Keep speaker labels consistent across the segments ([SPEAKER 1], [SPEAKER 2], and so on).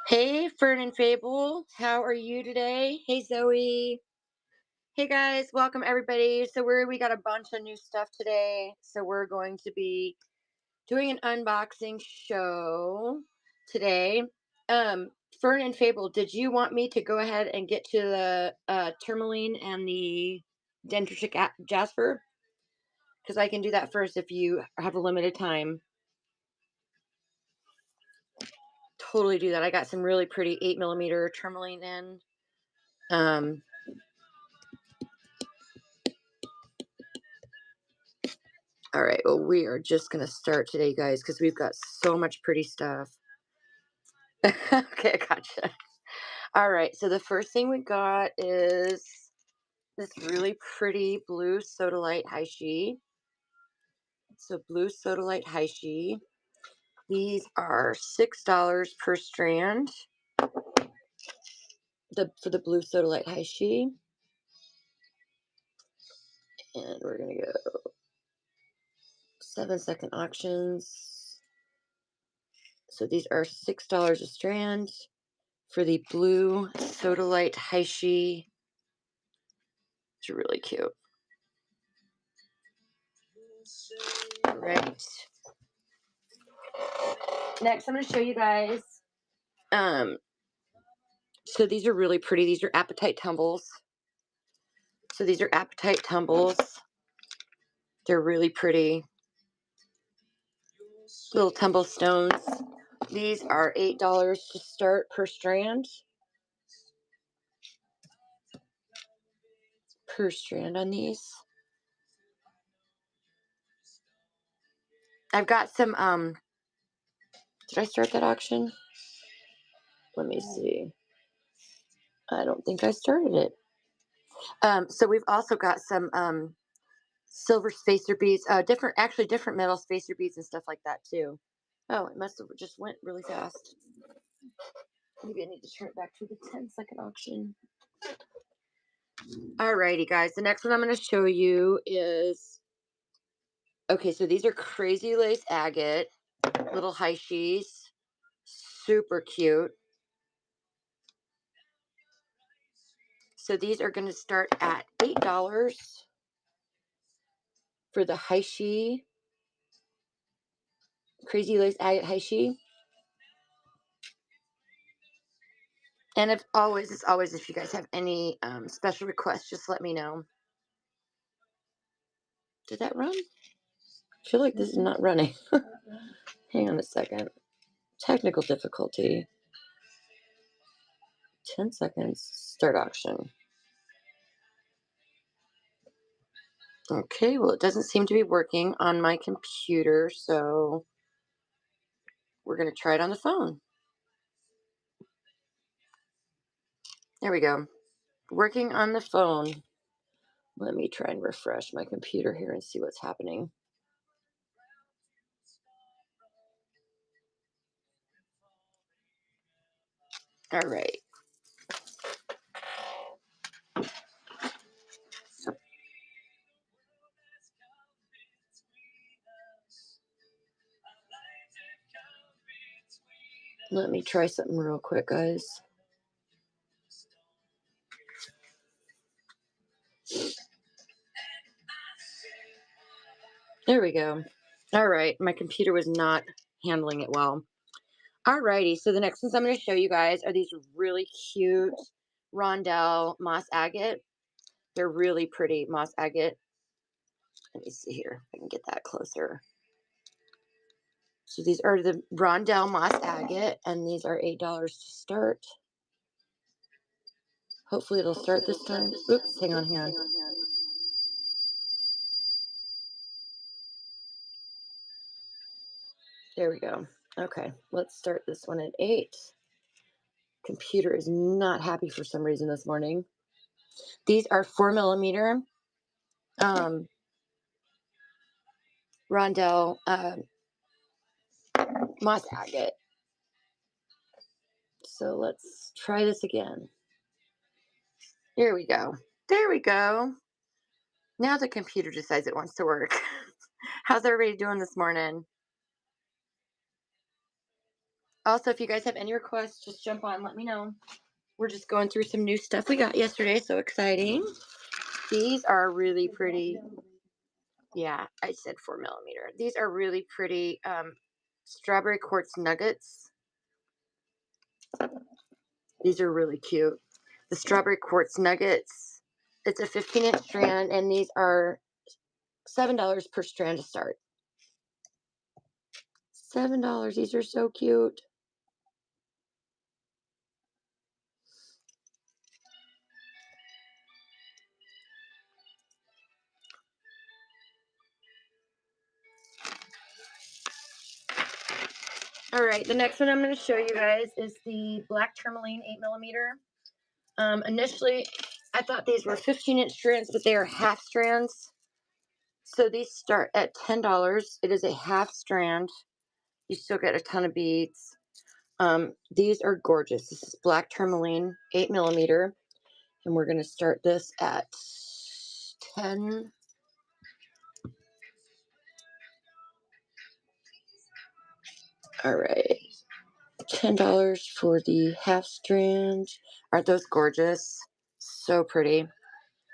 [SPEAKER 1] Hey, Fern and Fable, how are you today? Hey, Zoe. Hey, guys, welcome everybody. So we got a bunch of new stuff today. So we're going to be doing an unboxing show today. Um, Fern and Fable, did you want me to go ahead and get to the tourmaline and the dendritic jasper? Because I can do that first if you have a limited time. Totally do that. I got some really pretty 8mm tourmaline in. Um, All right, well, we are just going to start today, guys, because we've got so much pretty stuff. Okay, gotcha. All right, so the first thing we got is this really pretty blue sodalite Heishi. So blue sodalite Heishi. These are $6 per strand. For the blue sodalite Heishi. And we're going to go 7-second auctions. So these are $6 a strand. For the blue sodalite Heishi. It's really cute. All right. Next, I'm going to show you guys. So these are really pretty. These are apatite tumbles. So these are apatite tumbles. They're really pretty. Little tumble stones. These are $8 to start per strand. Per strand on these. I've got some, did I start that auction? Let me see. I don't think I started it. So we've also got some, silver spacer beads, different metal spacer beads and stuff like that too. Oh, it must have just went really fast. Maybe I need to turn it back to the 10-second auction. Alrighty, guys. The next one I'm going to show you is, okay, so these are crazy lace agate, little Heishis. Super cute. So these are going to start at $8 for the Heishi, crazy lace agate Heishi. And as always, if you guys have any special requests, just let me know. Did that run? I feel like this is not running. Hang on a second. Technical difficulty. 10 seconds. Start auction. Okay, well, it doesn't seem to be working on my computer, so we're going to try it on the phone. There we go. Working on the phone. Let me try and refresh my computer here and see what's happening. All right. Let me try something real quick, guys. There we go. All right. My computer was not handling it well. Alrighty, so the next ones I'm going to show you guys are these really cute Rondelle moss agate. They're really pretty moss agate. Let me see here if I can get that closer. So these are the Rondelle moss agate, and these are $8 to start. Hopefully it'll start this time. Oops, hang on. There we go. Okay, let's start this one at 8. Computer is not happy for some reason this morning. These are 4mm Rondelle moss agate. So let's try this again. Here we go. There we go. Now the computer decides it wants to work. How's everybody doing this morning? Also, if you guys have any requests, just jump on, let me know. We're just going through some new stuff we got yesterday. So exciting. These are really pretty. Yeah, I said 4 millimeter. These are really pretty strawberry quartz nuggets. These are really cute. The strawberry quartz nuggets. It's a 15-inch strand, and these are $7 per strand to start. $7. These are so cute. All right, the next one I'm going to show you guys is the black tourmaline 8 millimeter. Initially, I thought these were 15-inch strands, but they are half strands. So these start at $10. It is a half strand. You still get a ton of beads. These are gorgeous. This is black tourmaline 8 millimeter, and we're going to start this at 10. All right, $10 for the half strand. Aren't those gorgeous? So pretty.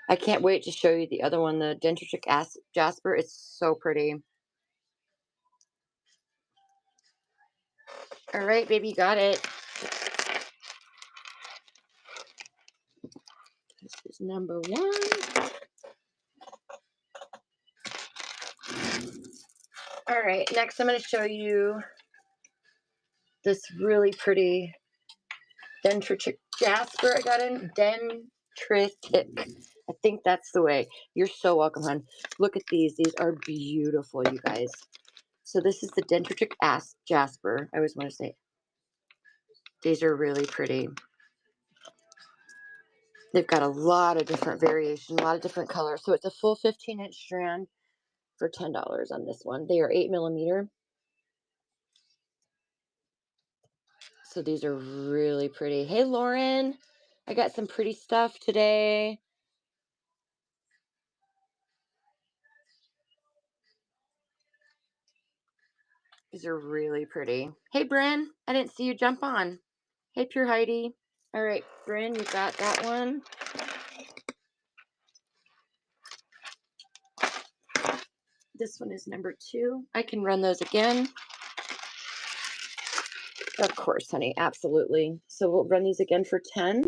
[SPEAKER 1] I can't wait to show you the other one, the dendritic jasper. It's so pretty. All right, baby, got it. This is number 1. All right, next I'm going to show you this really pretty dendritic jasper I got in. Dendritic. I think that's the way. You're so welcome, hon. Look at these. These are beautiful, you guys. So this is the dendritic jasper. I always want to say these are really pretty. They've got a lot of different variation, a lot of different colors. So it's a full 15-inch strand for $10 on this one. They are 8 millimeter. So these are really pretty. Hey, Lauren, I got some pretty stuff today. These are really pretty. Hey, Bryn, I didn't see you jump on. Hey, Pure Heidi. All right, Bryn, you got that one. This one is number 2. I can run those again. Of course, honey, absolutely. So we'll run these again for 10.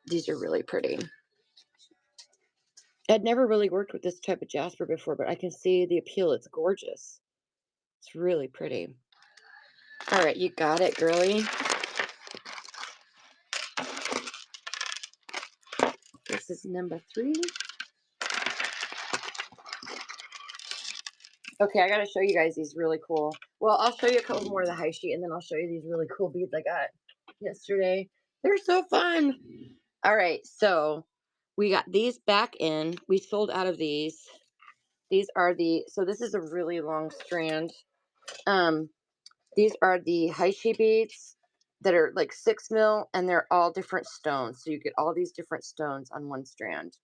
[SPEAKER 1] These are really pretty. I'd never really worked with this type of jasper before, but I can see the appeal. It's gorgeous. It's really pretty. All right, you got it, girly. This is number 3. Okay, I got to show you guys these really cool. Well, I'll show you a couple more of the Heishi, and then I'll show you these really cool beads I got yesterday. They're so fun. All right, so we got these back in. We sold out of these. These are so this is a really long strand. These are the Heishi beads that are like 6 mil, and they're all different stones. So you get all these different stones on one strand.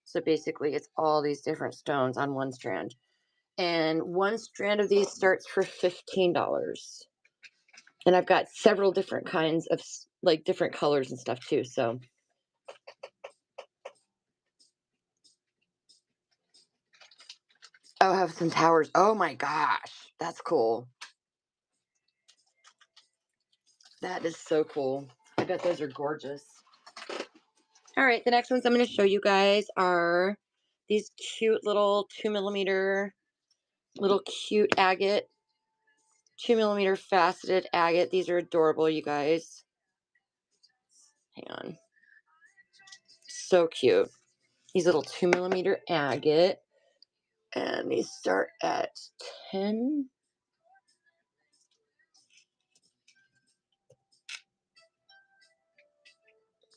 [SPEAKER 1] So basically, it's all these different stones on one strand. And one strand of these starts for $15. And I've got several different kinds of like different colors and stuff too. So oh, I have some towers. Oh my gosh, that's cool. That is so cool. I bet those are gorgeous. All right, the next ones I'm going to show you guys are these cute little 2 millimeter little cute agate, 2 millimeter faceted agate. These are adorable, you guys. Hang on. So cute. These little 2 millimeter agate. And these start at 10.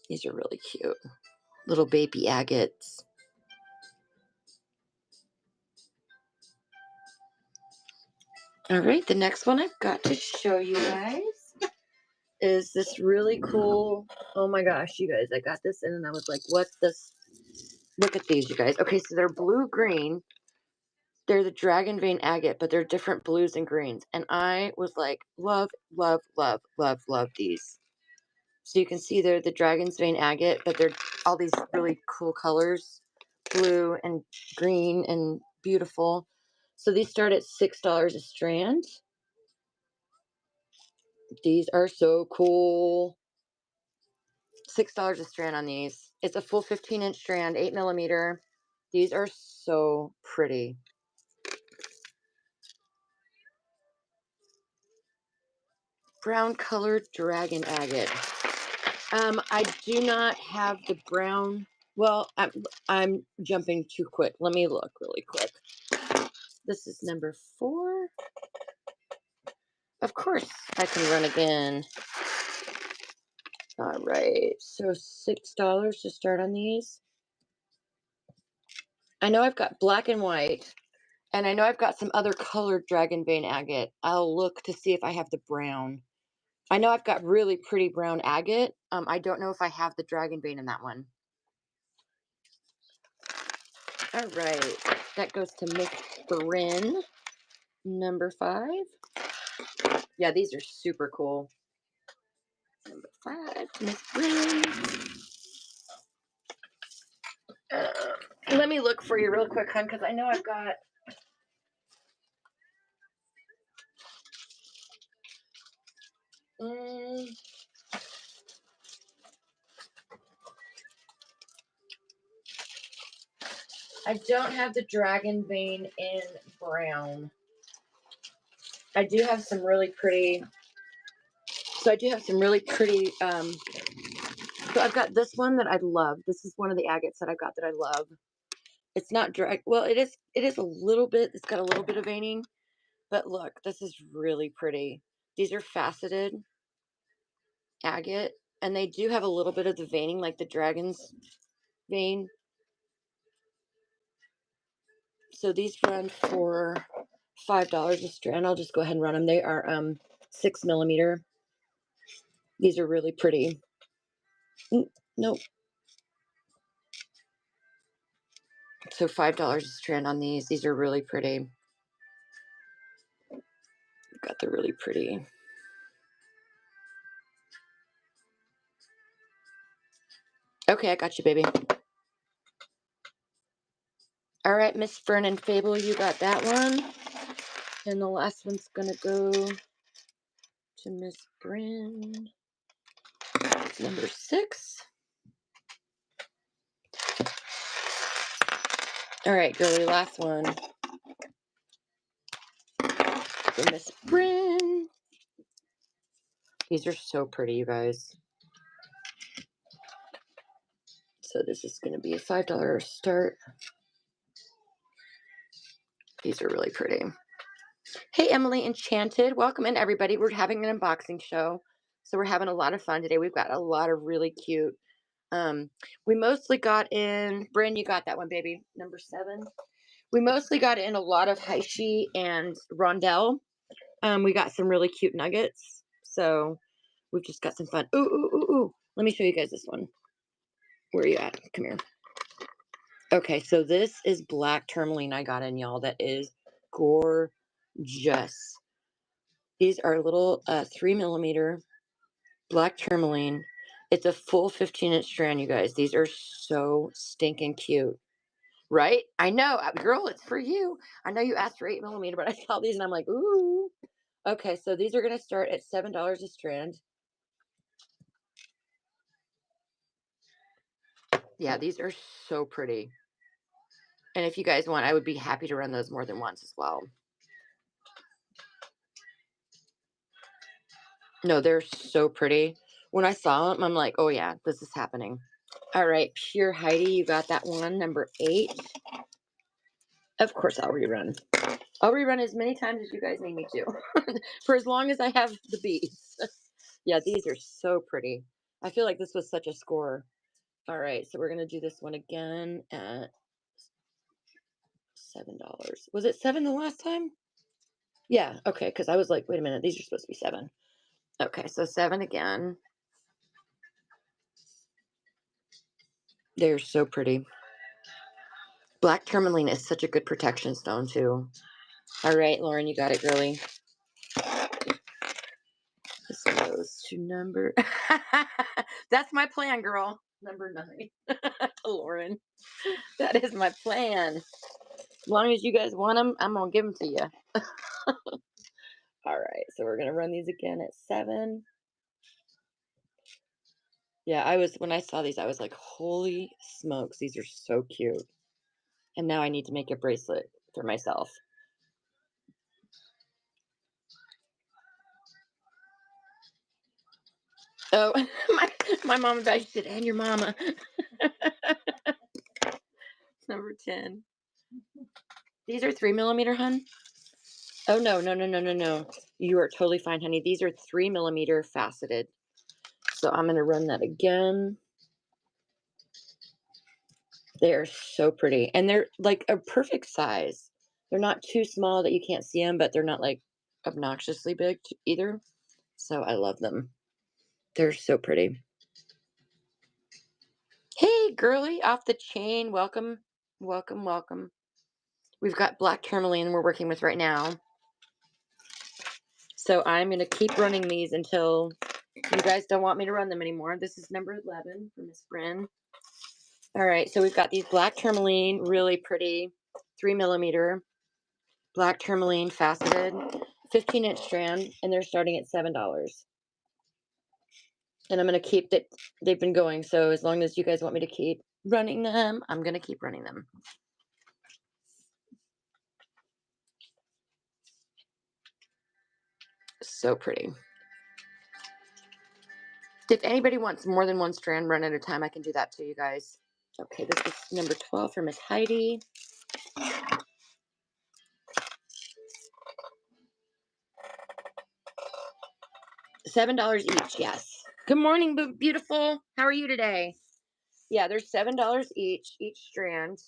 [SPEAKER 1] These are really cute. Little baby agates. All right, the next one I've got to show you guys is this really cool. Oh my gosh, you guys, I got this in and I was like, what this? Look at these, you guys. Okay, so they're blue green. They're the dragon vein agate, but they're different blues and greens. And I was like, love, love, love, love, love these. So you can see they're the dragon's vein agate, but they're all these really cool colors, blue and green and beautiful. So these start at $6 a strand. These are so cool. $6 a strand on these. It's a full 15-inch strand, 8mm. These are so pretty. Brown colored dragon agate. I do not have the brown. Well, I'm jumping too quick. Let me look really quick. This is number 4. Of course, I can run again. All right, so $6 to start on these. I know I've got black and white, and I know I've got some other colored dragon vein agate. I'll look to see if I have the brown. I know I've got really pretty brown agate. I don't know if I have the dragon vein in that one. All right, that goes to Miss Bryn, number 5. Yeah, these are super cool. Number 5, Miss Bryn. Let me look for you real quick, hon, because I know I've got. I don't have the dragon vein in brown. I do have some really pretty. So I do have some really pretty. So I've got this one that I love. This is one of the agates that I've got that I love. It's not drag. Well, it is. It is a little bit. It's got a little bit of veining, but look, this is really pretty. These are faceted agate, and they do have a little bit of the veining, like the dragon's vein. So these run for $5 a strand. I'll just go ahead and run them. They are 6mm. These are really pretty. Nope. So $5 a strand on these. These are really pretty. Got the really pretty. Okay, I got you, baby. All right, Miss Fern and Fable, you got that one. And the last one's gonna go to Miss Bryn. It's number 6. All right, girly, last one for Miss Bryn. These are so pretty, you guys. So this is going to be a $5 start. These are really pretty. Hey, Emily Enchanted. Welcome in, everybody. We're having an unboxing show. So we're having a lot of fun today. We've got a lot of really cute. We mostly got in, Bryn, you got that one, baby. Number 7. We mostly got in a lot of Heishi and Rondelle. We got some really cute nuggets. So we've just got some fun. Ooh, ooh, ooh, ooh. Let me show you guys this one. Where are you at? Come here. Okay, so this is black tourmaline I got in, y'all. That is gorgeous. These are little 3mm black tourmaline. It's a full 15-inch strand, you guys. These are so stinking cute. Right? I know. Girl, it's for you. I know you asked for 8mm, but I saw these and I'm like, ooh. Okay, so these are going to start at $7 a strand. Yeah, these are so pretty. And if you guys want, I would be happy to run those more than once as well. No, they're so pretty. When I saw them, I'm like, oh yeah, this is happening. All right, Pure Heidi, you got that one, number 8. Of course, I'll rerun. I'll rerun as many times as you guys need me to, for as long as I have the beads. Yeah, these are so pretty. I feel like this was such a score. All right, so we're gonna do this one again at $7. Was it 7 the last time? Yeah, okay, because I was like, wait a minute, these are supposed to be 7. Okay, so 7 again. They're so pretty. Black tourmaline is such a good protection stone too. All right, Lauren, you got it, girly. This goes to number. That's my plan, girl. Number 9. Lauren. That is my plan. As long as you guys want them, I'm going to give them to you. All right, so we're going to run these again at 7. Yeah, when I saw these, I was like, holy smokes, these are so cute. And now I need to make a bracelet for myself. Oh, my mama back said, and your mama. Number 10. These are 3mm, hun? Oh, no, no, no, no, no, no. You are totally fine, honey. These are 3mm faceted. So I'm going to run that again. They are so pretty. And they're like a perfect size. They're not too small that you can't see them, but they're not like obnoxiously big either. So I love them. They're so pretty. Hey, girly, off the chain. Welcome, welcome, welcome. We've got black tourmaline we're working with right now. So I'm going to keep running these until you guys don't want me to run them anymore. This is number 11 for Miss Bryn. All right, so we've got these black tourmaline, really pretty, 3mm black tourmaline faceted, 15-inch strand, and they're starting at $7. And I'm going to keep that. They've been going, so as long as you guys want me to keep running them, I'm going to keep running them. So pretty. If anybody wants more than one strand run at a time, I can do that too, you guys. Okay, this is number 12 for Miss Heidi. $7 each, yes. Good morning, beautiful. How are you today? Yeah, there's $7 each strand.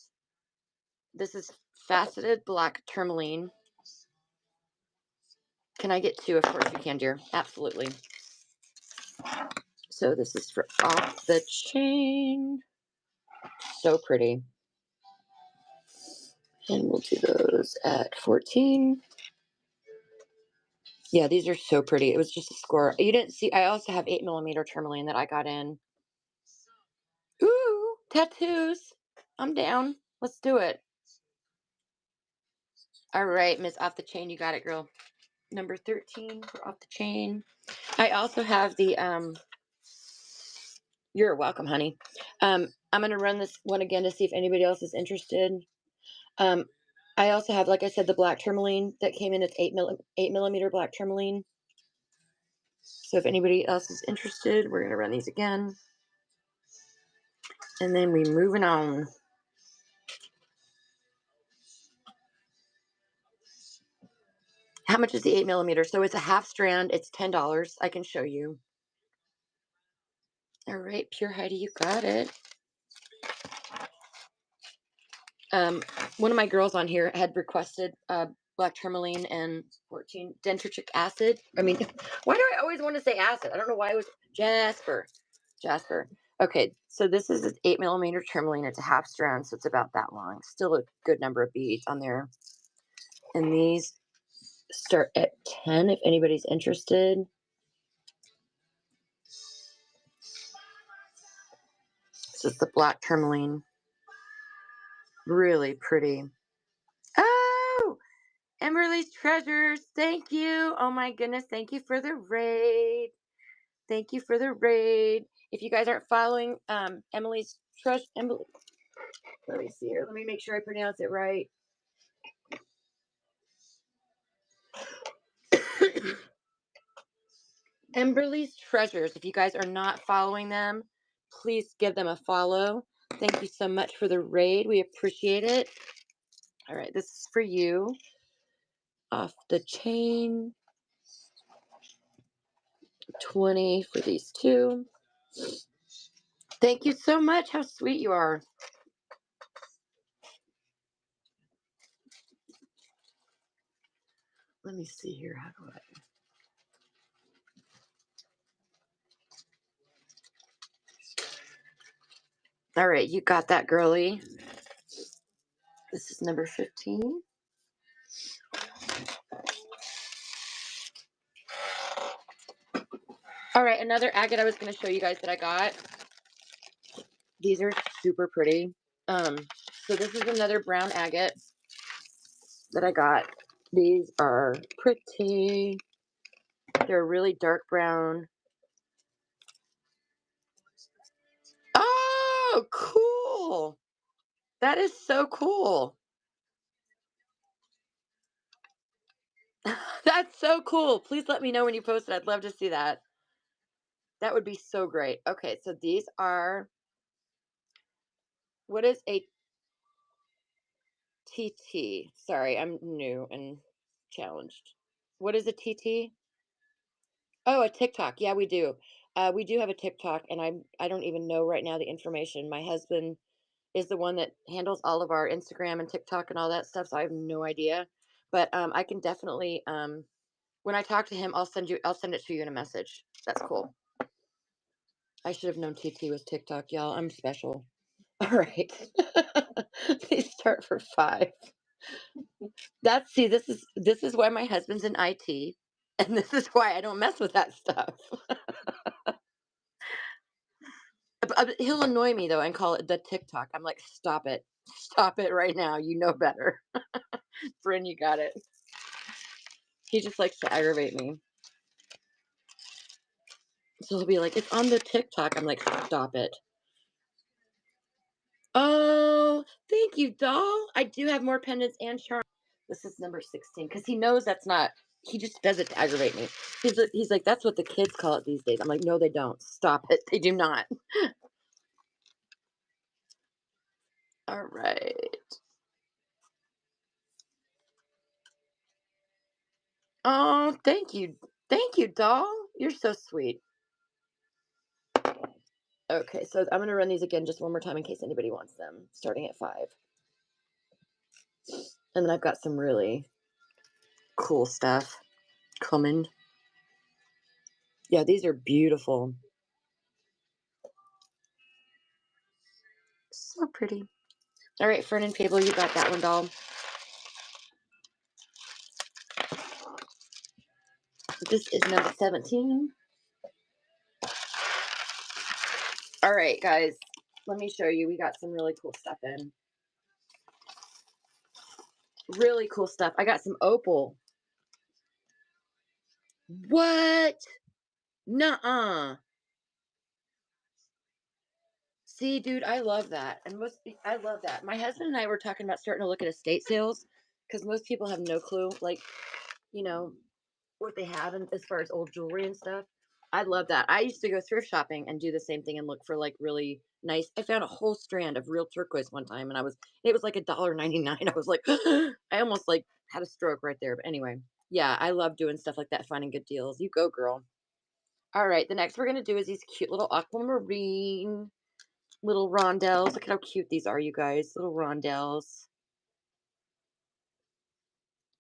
[SPEAKER 1] This is faceted black tourmaline. Can I get 2? Of course you can, dear. Absolutely. So this is for off the chain. So pretty. And we'll do those at 14. Yeah, these are so pretty. It was just a score. You didn't see, I also have 8mm tourmaline that I got in. Ooh, tattoos. I'm down. Let's do it. All right, Miss Off the Chain, you got it, girl. Number 13 for Off the Chain. I also have the, you're welcome, honey. I'm going to run this one again to see if anybody else is interested. I also have, like I said, the black tourmaline that came in. It's 8mm black tourmaline. So if anybody else is interested, we're going to run these again. And then we're moving on. How much is the 8mm? So it's a half strand. It's $10. I can show you. All right, Pure Heidi, you got it. One of my girls on here had requested black tourmaline and 14 dendritic acid. I mean, why do I always want to say acid? I don't know why it was Jasper. Okay, so this is an 8mm tourmaline. It's a half strand, so it's about that long. Still a good number of beads on there. And these start at 10 if anybody's interested. This is the black tourmaline. Really pretty. Oh, Emberly's Treasures. Thank you. Oh my goodness. Thank you for the raid. Thank you for the raid. If you guys aren't following Emily's Treasure, Emily, let me see here. Let me make sure I pronounce it right. Emberly's Treasures. If you guys are not following them, please give them a follow. Thank you so much for the raid. We appreciate it. All right, this is for you. Off the chain. 20 for these two. Thank you so much. How sweet you are. Let me see here. How do I? All right, you got that, girly. This is number 15. All right, another agate I was going to show you guys that I got. These are super pretty. Um, so this is another brown agate that I got. These are pretty. They're really dark brown. Oh, cool. That is so cool. That's so cool. Please let me know when you post it. I'd love to see that. That would be so great. Okay, so these are, what is a TT? Sorry, I'm new and challenged. What is a TT? Oh, a TikTok. Yeah, we do. We do have a TikTok, and I don't even know right now the information. My husband is the one that handles all of our Instagram and TikTok and all that stuff, so I have no idea. But I can definitely when I talk to him, I'll send it to you in a message. That's cool. I should have known TT was TikTok, y'all. I'm special. All right. These start for 5. This is why my husband's in IT, and this is why I don't mess with that stuff. He'll annoy me though and call it the TikTok. I'm like, stop it right now. You know better, friend. You got it. He just likes to aggravate me. So he'll be like, it's on the TikTok. I'm like, stop it. Oh, thank you, doll. I do have more pendants and charms. This is number 16 because he knows that's not. He just does it to aggravate me. He's like, that's what the kids call it these days. I'm like, no, they don't. Stop it. They do not. All right. Oh, thank you, doll. You're so sweet. Okay, so I'm gonna run these again just one more time in case anybody wants them. Starting at 5, and then I've got some really cool stuff coming. Yeah, these are beautiful. So pretty. All right, Fern and Fable, you got that one, doll. This is number 17. All right, guys, let me show you. We got some really cool stuff in. Really cool stuff. I got some opal. What? Nuh-uh. See, dude, I love that. And I love that. My husband and I were talking about starting to look at estate sales because most people have no clue, like, you know, what they have as far as old jewelry and stuff. I love that. I used to go thrift shopping and do the same thing and look for like really nice. I found a whole strand of real turquoise one time and it was like $1.99. I was like, I almost like had a stroke right there. But anyway, yeah, I love doing stuff like that, finding good deals. You go, girl. All right, the next we're gonna do is these cute little aquamarine little rondelles. Look at how cute these are, you guys. Little rondelles.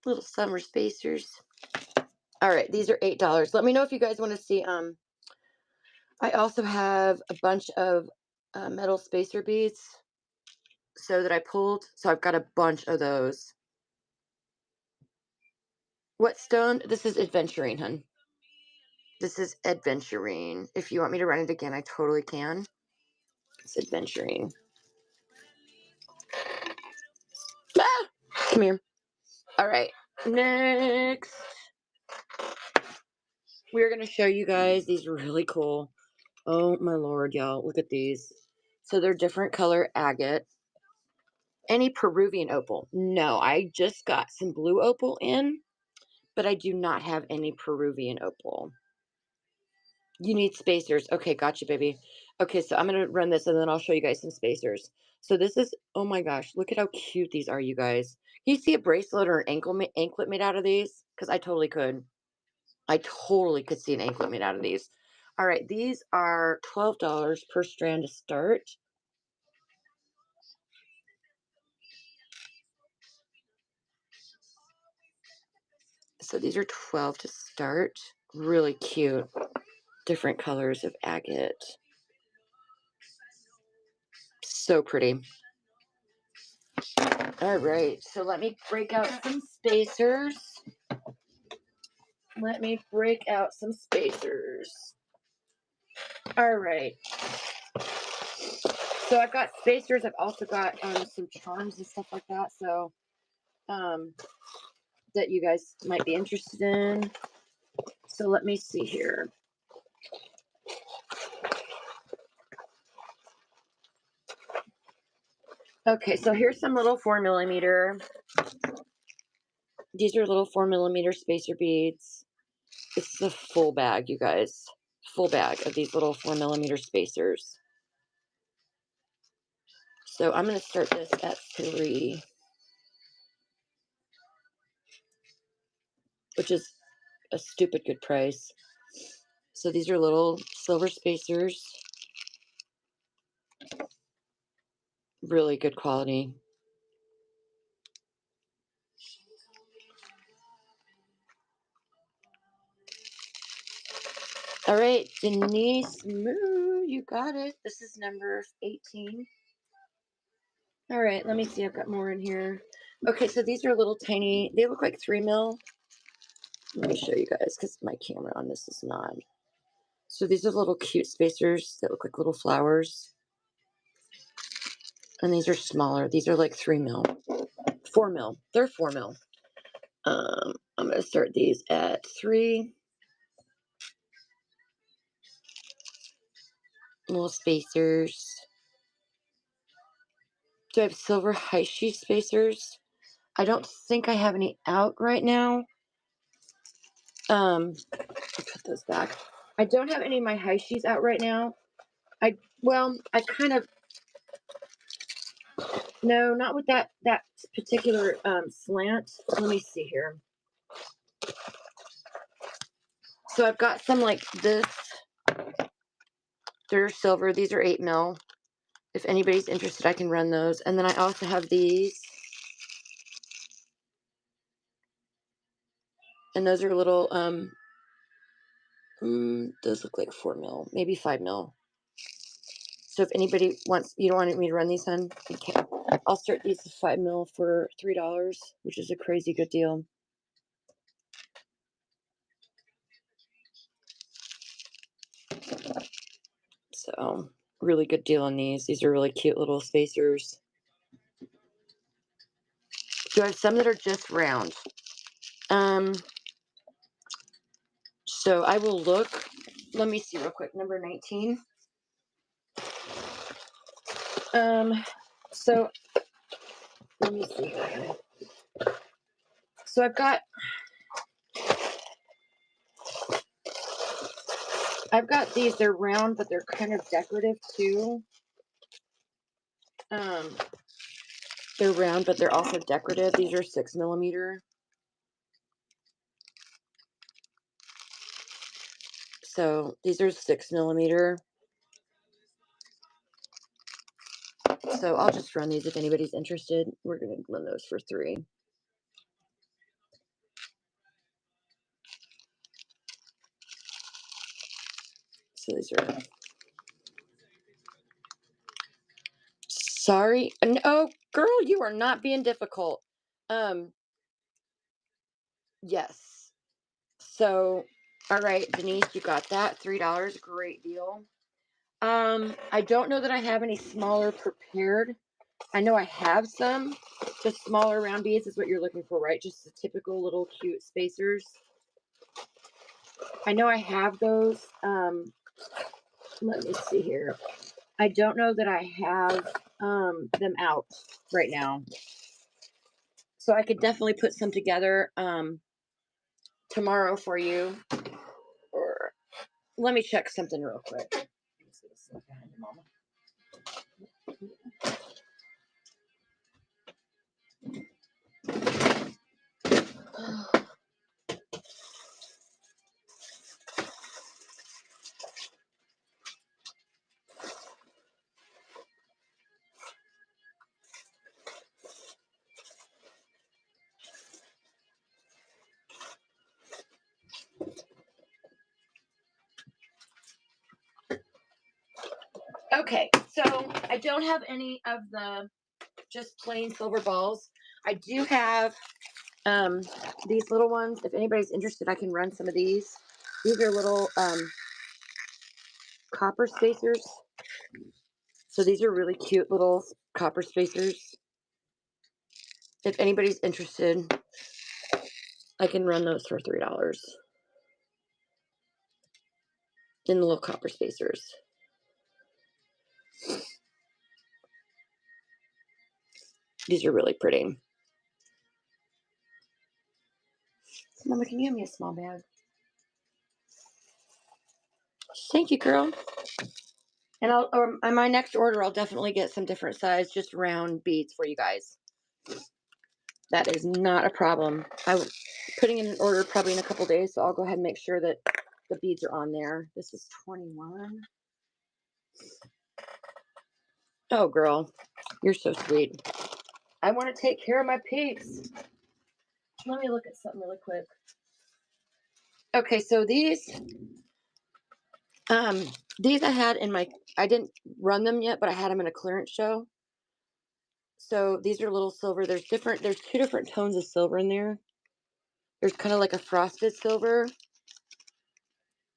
[SPEAKER 1] Little summer spacers. All right, these are $8. Let me know if you guys want to see. I also have a bunch of metal spacer beads so that I pulled. So I've got a bunch of those. What stone? This is adventurine, hun. This is adventurine. If you want me to run it again, I totally can. It's adventurine. Ah! Come here. All right. Next, we're going to show you guys these really cool. Oh, my Lord, y'all. Look at these. So they're different color agate. Any Peruvian opal? No, I just got some blue opal in, but I do not have any Peruvian opal. You need spacers. Okay, gotcha, baby. Okay, so I'm going to run this and then I'll show you guys some spacers. So this is, oh my gosh, look at how cute these are, you guys. Can you see a bracelet or an anklet made out of these? Because I totally could. I totally could see an anklet made out of these. All right, these are $12 per strand to start. So these are 12 to start. Really cute. Different colors of agate. So pretty. All right, so let me break out some spacers. All right. So I've got spacers. I've also got some charms and stuff like that. So that you guys might be interested in. So let me see here. Okay, so here's some little 4mm. These are little 4mm spacer beads. This is a full bag, you guys. Full bag of these little 4mm spacers. So I'm going to start this at 3, which is a stupid good price. So these are little silver spacers. Really good quality. All right, Denise, moo, you got it. This is number 18. All right, let me see. I've got more in here. Okay, so these are little tiny, they look like 3mm. Let me show you guys because my camera on this is not. So these are little cute spacers that look like little flowers. And these are smaller. These are like 3mm. 4mm. They're 4mm. I'm going to start these at 3. Little spacers. Do I have silver Heishi spacers? I don't think I have any out right now. I'll put those back. I don't have any of my Heishis out right now. I kind of, no, not with that particular slant. Let me see here. So I've got some like this. They're silver. These are 8mm. If anybody's interested, I can run those. And then I also have these. And those are little, those look like 4mm, maybe 5mm. So if anybody wants, you don't want me to run these, hun? Okay. I'll start these at 5mm for $3, which is a crazy good deal. So really good deal on these. These are really cute little spacers. Do I have some that are just round? So I will look. Let me see real quick. Number 19. So let me see here. So I've got these. They're round, but they're kind of decorative too. They're round, but they're also decorative. These are 6mm. So these are 6mm. So I'll just run these if anybody's interested. We're going to run those for 3. So these are. Sorry. No, girl, you are not being difficult. Yes. So, all right, Denise, you got that. $3. Great deal. I don't know that I have any smaller prepared. I know I have some. Just smaller round beads is what you're looking for, right? Just the typical little cute spacers. I know I have those. Let me see here. I don't know that I have them out right now. So I could definitely put some together tomorrow for you. Or let me check something real quick. Okay, so I don't have any of the just plain silver balls. I do have these little ones. If anybody's interested, I can run some of these. These are little copper spacers. So these are really cute little copper spacers. If anybody's interested, I can run those for $3 in the little copper spacers. These are really pretty. Mama, can you give me a small bag? Thank you, girl. And on my next order, I'll definitely get some different size, just round beads for you guys. That is not a problem. I'm putting in an order probably in a couple days, so I'll go ahead and make sure that the beads are on there. This is 21. Oh, girl, you're so sweet. I want to take care of my peeps. Let me look at something really quick. Okay, so these I had in my, I didn't run them yet, but I had them in a clearance show. So these are little silver. There's two different tones of silver in there. There's kind of like a frosted silver,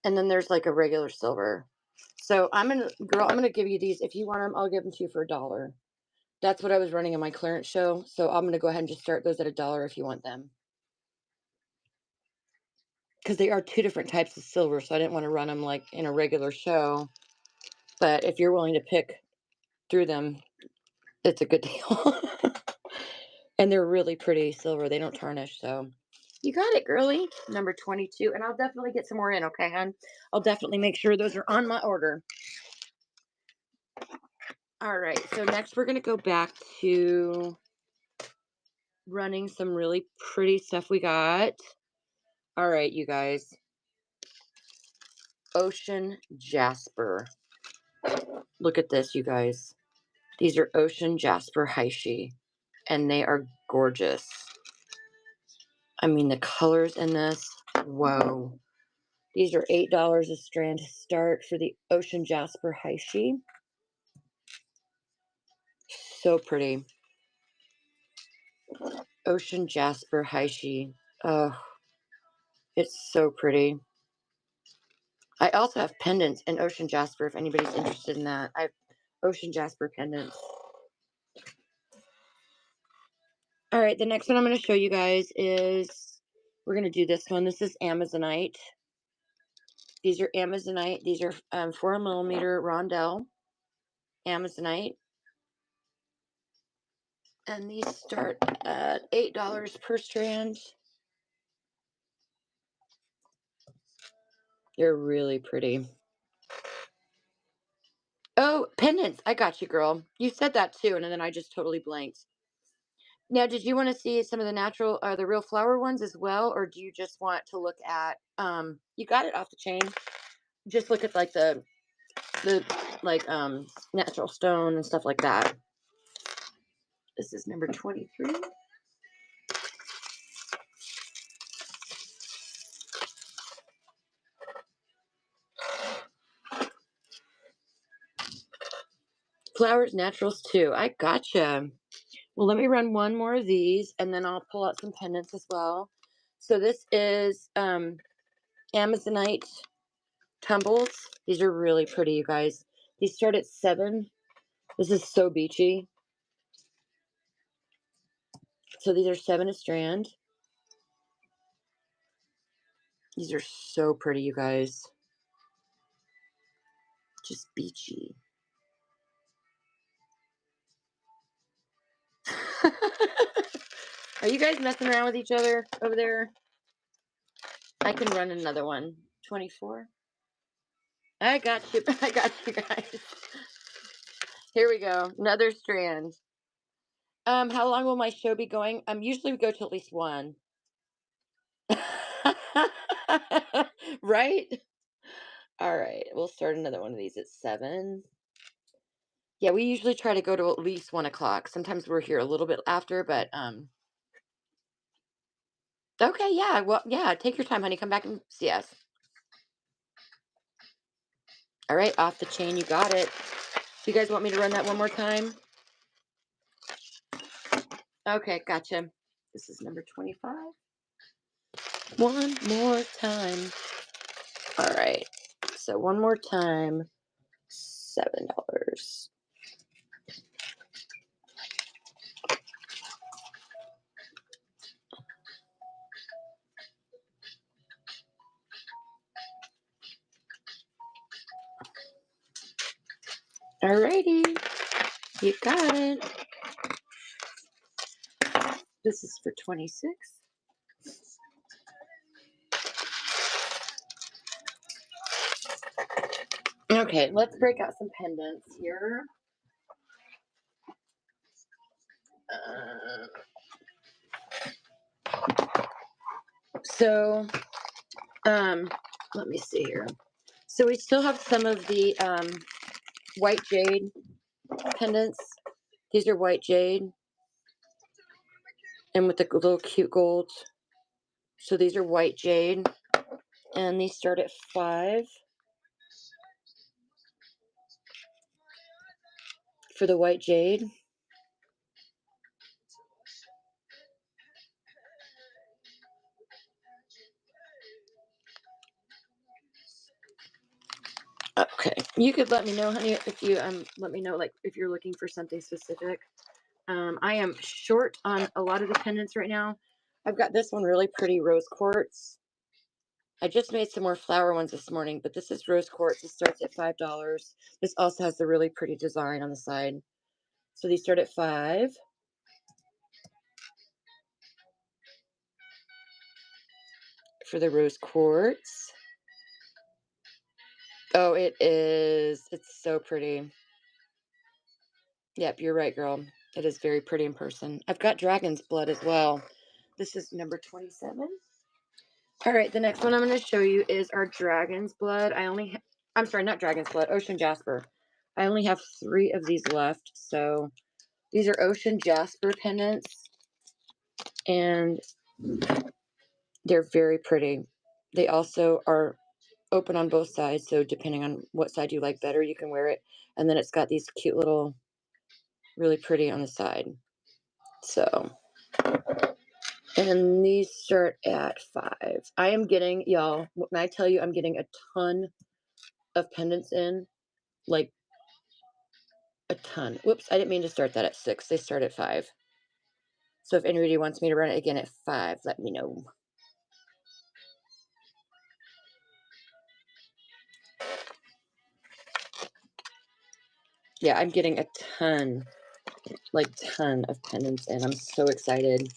[SPEAKER 1] and then there's like a regular silver. So I'm gonna give you these. If you want them, I'll give them to you for $1. That's what I was running in my clearance show. So I'm gonna go ahead and just start those at $1 if you want them. Because they are two different types of silver, so I didn't want to run them like in a regular show. But if you're willing to pick through them, it's a good deal. And they're really pretty silver. They don't tarnish, so you got it, girly. Number 22. And I'll definitely get some more in, okay, hon? I'll definitely make sure those are on my order. All right, so next we're going to go back to running some really pretty stuff we got. All right, you guys. Ocean Jasper. Look at this, you guys. These are Ocean Jasper Heishi, and they are gorgeous. I mean, the colors in this, whoa. These are $8 a strand to start for the Ocean Jasper Heishi. So pretty. Ocean Jasper Heishi. Oh, it's so pretty. I also have pendants in Ocean Jasper if anybody's interested in that. I have Ocean Jasper pendants. All right, the next one I'm going to show you guys is, we're going to do this one. This is Amazonite. These are Amazonite. These are 4mm Rondelle Amazonite. And these start at $8 per strand. They're really pretty. Oh, pendants. I got you, girl. You said that too, and then I just totally blanked. Now, did you want to see some of the natural, the real flower ones as well, or do you just want to look at, you got it off the chain. Just look at like the like natural stone and stuff like that. This is number 23. Flowers naturals too. I gotcha. Well, let me run one more of these, and then I'll pull out some pendants as well. So this is Amazonite tumbles. These are really pretty, you guys. These start at $7. This is so beachy. So these are $7 a strand. These are so pretty, you guys. Just beachy. Are you guys messing around with each other over there? I can run another one. 24. I got you. I got you guys. Here we go. Another strand. How long will my show be going? Usually we go to at least one. Right? All right. We'll start another one of these at 7. Yeah, we usually try to go to at least 1 o'clock. Sometimes we're here a little bit after, but okay, yeah. Well, yeah, take your time, honey. Come back and see us. All right, off the chain, you got it. Do you guys want me to run that one more time? Okay, gotcha. This is number 25. One more time. All right. So one more time, $7. All righty. You got it. This is for 26. Okay, let's break out some pendants here. Uh, so, let me see here. So we still have some of the white jade pendants. These are white jade, and with the little cute gold. So these are white jade, and these start at 5 for the white jade. Okay, you could let me know, honey, if you let me know, like, if you're looking for something specific. I am short on a lot of the pendants right now. I've got this one really pretty rose quartz. I just made some more flower ones this morning, but this is rose quartz. It starts at $5. This also has the really pretty design on the side. So these start at 5. For the rose quartz. Oh, it is. It's so pretty. Yep, you're right, girl. It is very pretty in person. I've got dragon's blood as well. This is number 27. All right, the next one I'm going to show you is our dragon's blood. I'm sorry, not dragon's blood, ocean jasper. I only have 3 of these left. So these are ocean jasper pendants, and they're very pretty. They also are open on both sides, so depending on what side you like better, you can wear it. And then it's got these cute little, really pretty on the side. So, and these start at 5. I am getting, y'all, when I tell you I'm getting a ton of pendants in, like a ton. Whoops, I didn't mean to start that at 6. They start at 5. So if anybody wants me to run it again at 5, let me know. Yeah, I'm getting a ton, like ton of pendants in. I'm so excited.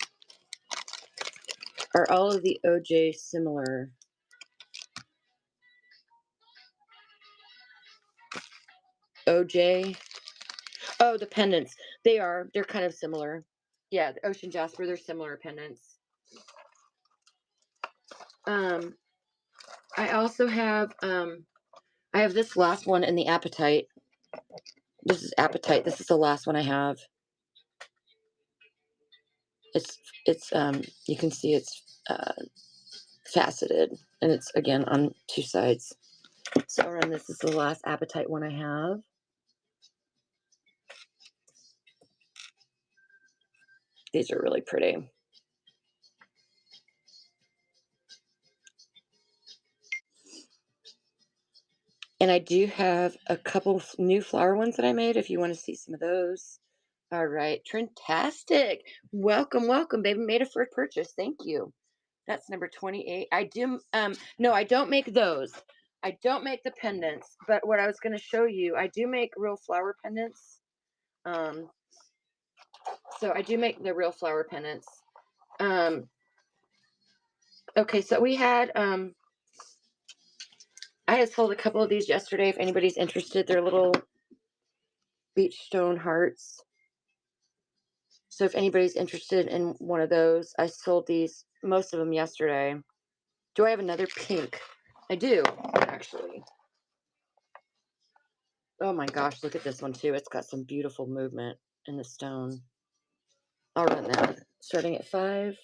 [SPEAKER 1] Are all of the OJ similar? OJ? Oh, the pendants. They're kind of similar. Yeah, the ocean jasper, they're similar pendants. I also have I have this last one in the apatite. This is apatite. This is the last one I have. It's you can see it's faceted, and it's again on 2 sides. So I'll run this is the last apatite one I have. These are really pretty. And I do have a couple new flower ones that I made if you want to see some of those. All right, Trintastic. Welcome, welcome, baby. Made a first purchase. Thank you. That's number 28. I do no, I don't make those. I don't make the pendants, but what I was going to show you, I do make real flower pendants. So I do make the real flower pendants. Okay, so we had I had sold a couple of these yesterday if anybody's interested. They're little beach stone hearts. So if anybody's interested in one of those, I sold most of them yesterday. Do I have another pink? I do, actually. Oh my gosh, look at this one too. It's got some beautiful movement in the stone. I'll run that. Starting at 5.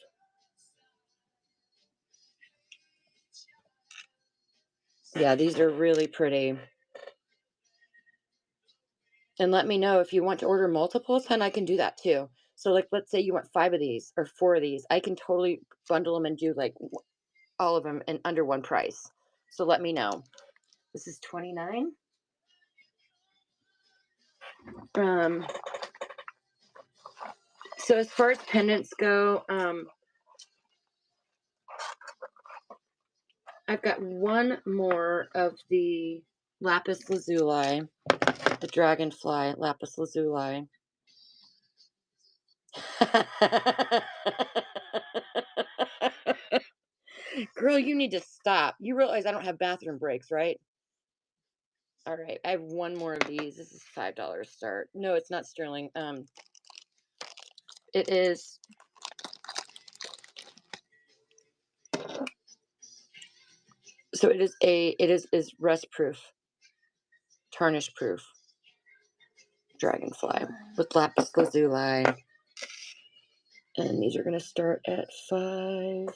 [SPEAKER 1] Yeah, these are really pretty. And let me know if you want to order multiples, and I can do that too. So, like, let's say you want 5 of these or 4 of these. I can totally bundle them and do, like, all of them in under one price. So let me know. This is 29. Um, so as far as pendants go, I've got one more of the lapis lazuli, the dragonfly lapis lazuli. Girl, you need to stop. You realize I don't have bathroom breaks, right? All right, I have one more of these. This is $5 start. No, it's not sterling. It is. So it is rust proof, tarnish proof dragonfly with lapis lazuli, and these are gonna start at 5.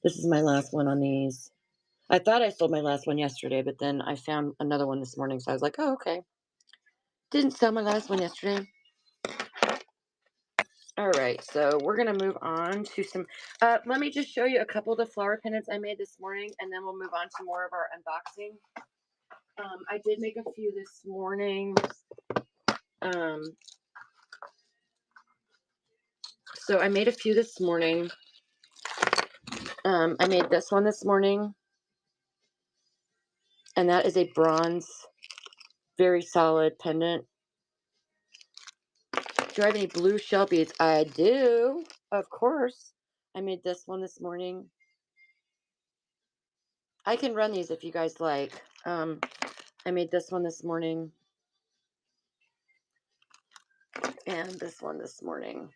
[SPEAKER 1] This is my last one on these. I thought I sold my last one yesterday, but then I found another one this morning, so I was like, oh, okay. Didn't sell my last one yesterday. All right, so we're gonna move on to some. Let me just show you a couple of the flower pendants I made this morning, and then we'll move on to more of our unboxing. I did make a few this morning. So I made a few this morning. I made this one this morning, and that is a bronze, very solid pendant. Do I have any blue shell beads? I do, of course. I made this one this morning. I can run these if you guys like. I made this one this morning, and this one this morning.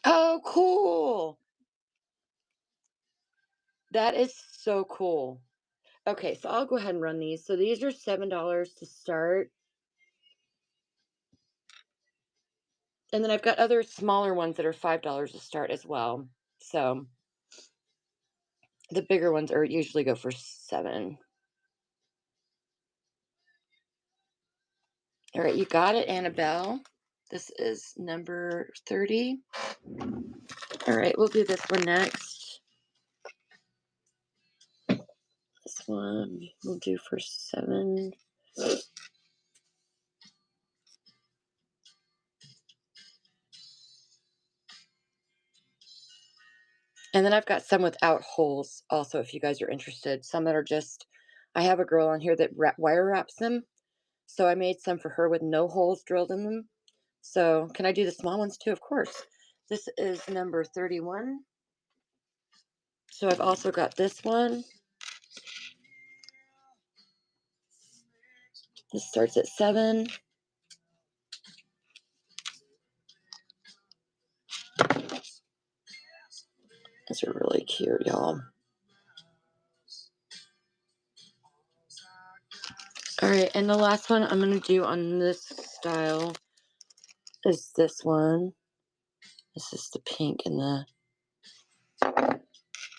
[SPEAKER 1] Oh, cool. That is so cool. Okay, so I'll go ahead and run these. So these are $7 to start. And then I've got other smaller ones that are $5 to start as well. So the bigger ones are usually go for 7. All right, you got it, Annabelle. This is number 30. All right, we'll do this one next. This one we'll do for 7. And then I've got some without holes also, if you guys are interested. Some that are just, I have a girl on here that wire wraps them. So I made some for her with no holes drilled in them. So can I do the small ones too? Of course. This is number 31. So I've also got this one. This starts at 7. These are really cute, y'all. All right, and the last one I'm going to do on this style is this one. This is the pink and the...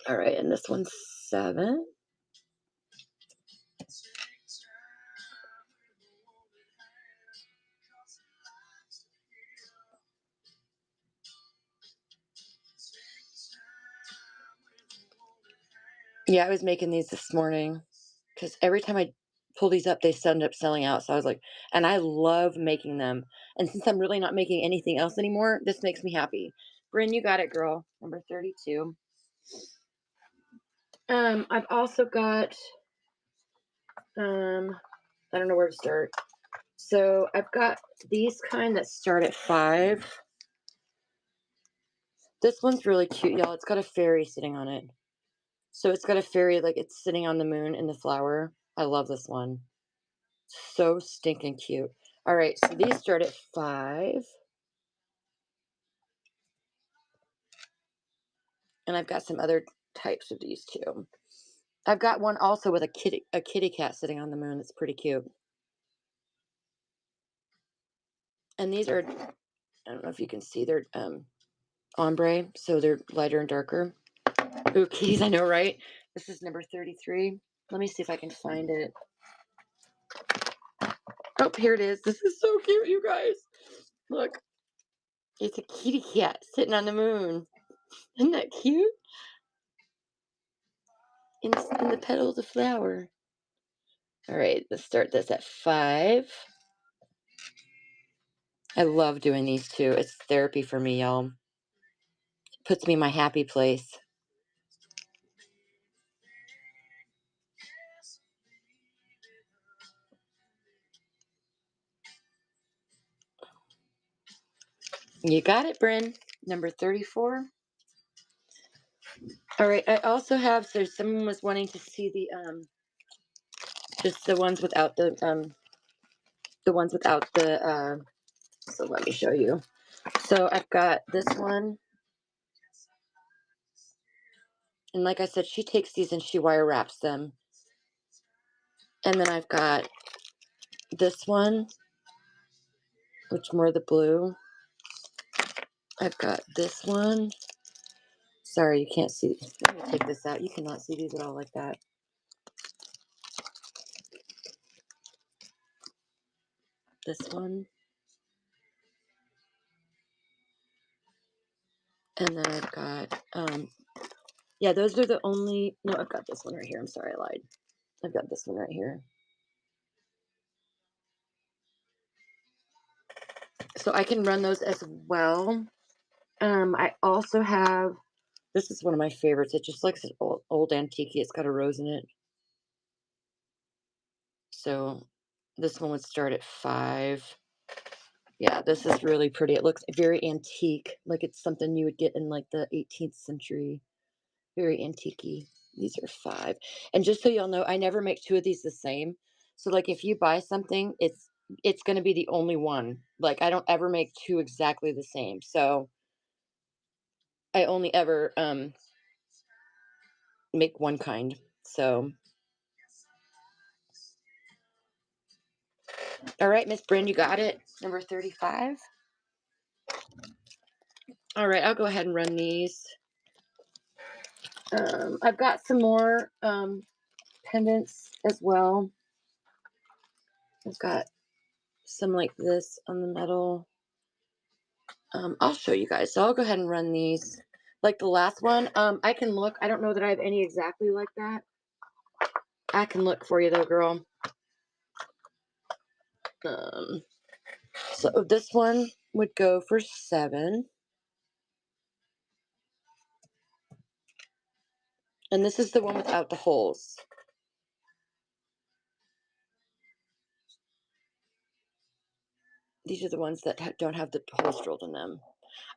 [SPEAKER 1] All right, and this one's 7. Yeah, I was making these this morning because every time I pull these up, they end up selling out. So I was like, and I love making them. And since I'm really not making anything else anymore, this makes me happy. Bryn, you got it, girl. Number 32. I've also got, I don't know where to start. So I've got these kind that start at 5. This one's really cute, y'all. It's got a fairy sitting on it. So it's got a fairy, like it's sitting on the moon in the flower. I love this one. So stinking cute. All right, so these start at 5. And I've got some other types of these too. I've got one also with a kitty cat sitting on the moon. That's pretty cute. And these are, I don't know if you can see, they're ombre, so they're lighter and darker. Ooh, keys, I know, right? This is number 33. Let me see if I can find it. Oh, here it is. This is so cute, you guys. Look, it's a kitty cat sitting on the moon. Isn't that cute? In the petal of the flower. All right, let's start this at 5. I love doing these two. It's therapy for me, y'all. Puts me in my happy place. You got it, Bryn. Number 34. All right, I also have, so someone was wanting to see just the ones without the, so let me show you. So I've got this one. And like I said, she takes these and she wire wraps them. And then I've got this one, which more the blue. I've got this one. Sorry, you can't see. Let me take this out. You cannot see these at all like that. This one. And then I've got, yeah, those are the only, no, I've got this one right here. I'm sorry, I lied. I've got this one right here. So I can run those as well. I also have, this is one of my favorites. It just looks old antique. It's got a rose in it. So this one would start at 5. Yeah, this is really pretty. It looks very antique, like it's something you would get in like the 18th century. Very antique-y. These are 5. And just so y'all know, I never make 2 of these the same. So like if you buy something, it's going to be the only one. Like I don't ever make 2 exactly the same. So I only ever make one kind. So all right, Miss Bryn, you got it. Number 35. All right, I'll go ahead and run these. I've got some more pendants as well. I've got some like this on the metal. I'll show you guys. So I'll go ahead and run these. Like the last one, I can look. I don't know that I have any exactly like that. I can look for you though, girl. So this one would go for 7. And this is the one without the holes. These are the ones that don't have the holes drilled in them.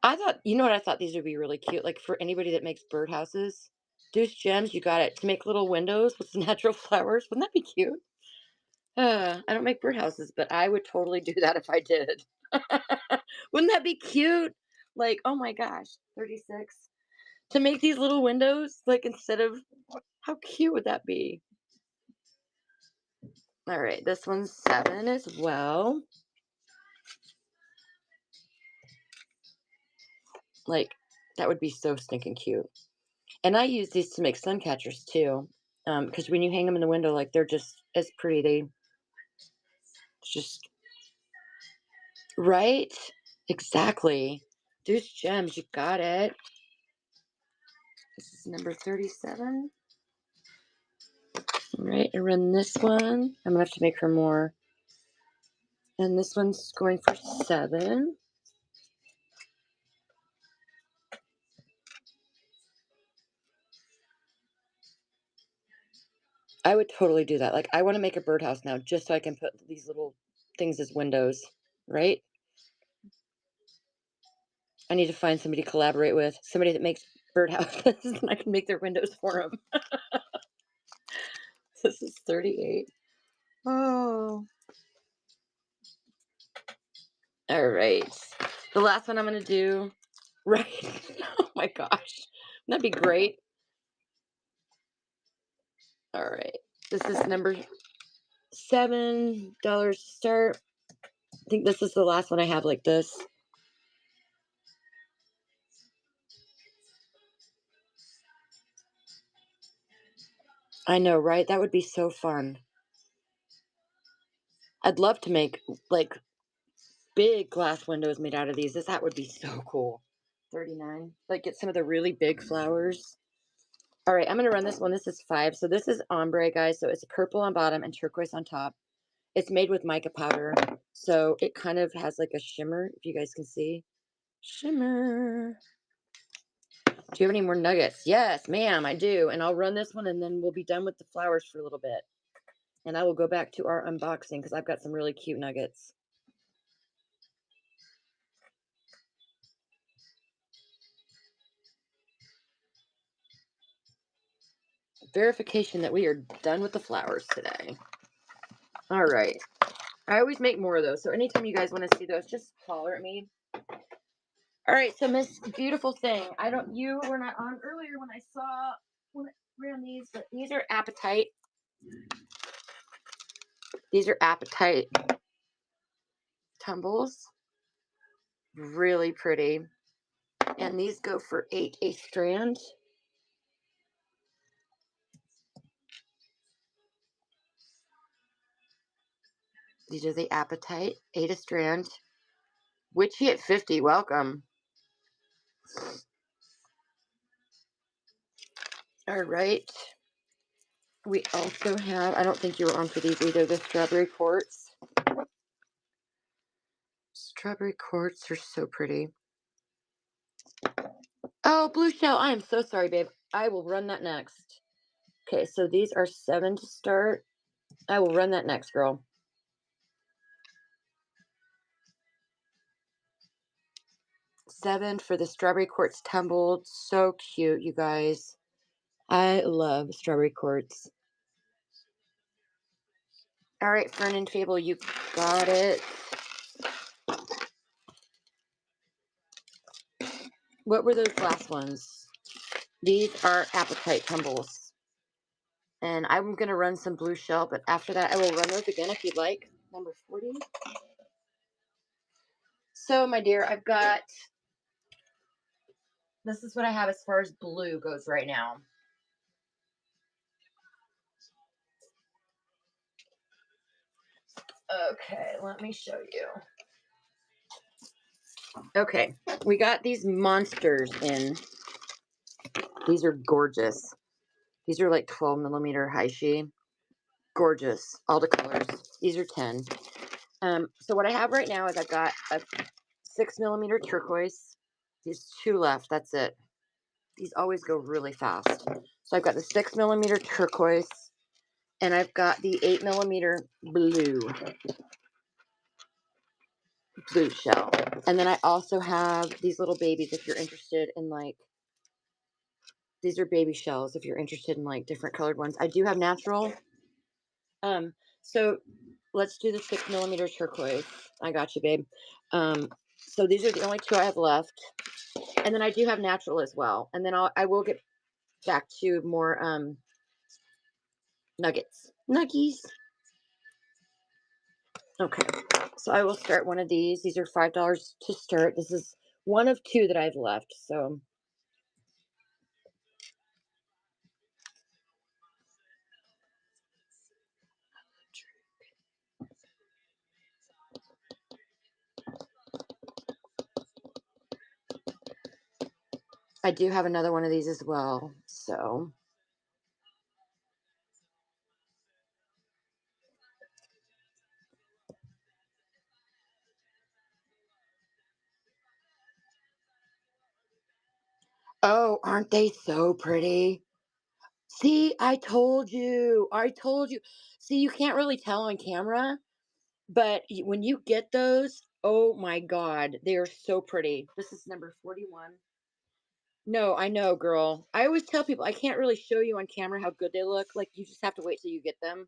[SPEAKER 1] I thought, you know what, I thought these would be really cute. Like for anybody that makes birdhouses. Deuce Gems, you got it. To make little windows with natural flowers. Wouldn't that be cute? I don't make birdhouses, but I would totally do that if I did. Wouldn't that be cute? Like, oh my gosh, 36. To make these little windows, like instead of, how cute would that be? All right, this one's 7 as well. Like, that would be so stinking cute. And I use these to make sun catchers too. Because when you hang them in the window, like they're just as pretty. They just, right? Exactly. Deuce Gems, you got it. This is number 37. All right, I run this one. I'm gonna have to make her more. And this one's going for 7. I would totally do that. Like I want to make a birdhouse now just so I can put these little things as windows, right? I need to find somebody to collaborate with, somebody that makes birdhouses, and I can make their windows for them. This is 38. Oh. All right. The last one I'm going to do, right? Oh my gosh. Wouldn't that be great? All right. This is number $7 to start. I think this is the last one I have like this. I know, right? That would be so fun. I'd love to make like big glass windows made out of these. That would be so cool. 39. Like get some of the really big flowers. All right, I'm gonna run this one. This is 5. So this is ombre, guys. So it's purple on bottom and turquoise on top. It's made with mica powder. So it kind of has like a shimmer, if you guys can see. Shimmer. Do you have any more nuggets? Yes, ma'am, I do. And I'll run this one and then we'll be done with the flowers for a little bit. And I will go back to our unboxing because I've got some really cute nuggets. Verification that we are done with the flowers today. All right. I always make more of those. So anytime you guys want to see those, just holler at me. All right. So Miss Beautiful Thing, you were not on earlier when I ran these, but these are Appetite. These are Appetite tumbles. Really pretty. And these go for 8 a strand. These are the Appetite, 8 a strand. Witchy at 50, welcome. All right. We also have, I don't think you were on for these either, the Strawberry Quartz. Strawberry Quartz are so pretty. Oh, Blue Shell, I am so sorry, babe. I will run that next. Okay, so these are 7 to start. I will run that next, girl. $7 for the Strawberry Quartz tumbled. So cute, you guys. I love Strawberry Quartz. All right, Fern and Fable, you got it. What were those last ones? These are Appetite tumbles. And I'm going to run some Blue Shell, but after that, I will run those again if you'd like. Number 40. So, my dear, this is what I have as far as blue goes right now. Okay, let me show you. Okay, we got these monsters in. These are gorgeous. These are like 12 millimeter Heishi. Gorgeous. All the colors. These are 10. So what I have right now is I've got a 6 millimeter turquoise. There's 2 left. That's it. These always go really fast. So I've got the 6 millimeter turquoise, and I've got the 8 millimeter blue shell. And then I also have these little babies if you're interested in like, these are baby shells if you're interested in like different colored ones. I do have natural. So let's do the 6 millimeter turquoise. I got you, babe. So these are the only 2 I have left. And then I do have natural as well. And then I will get back to more nuggets. Nuggies. Okay. So I will start one of these. These are $5 to start. This is one of 2 that I've left. So I do have another one of these as well. So oh, aren't they so pretty? See, I told you. I told you. See, you can't really tell on camera, but when you get those, oh my God, they are so pretty. This is number 41. No, I know, girl. I always tell people I can't really show you on camera how good they look. Like, you just have to wait till you get them.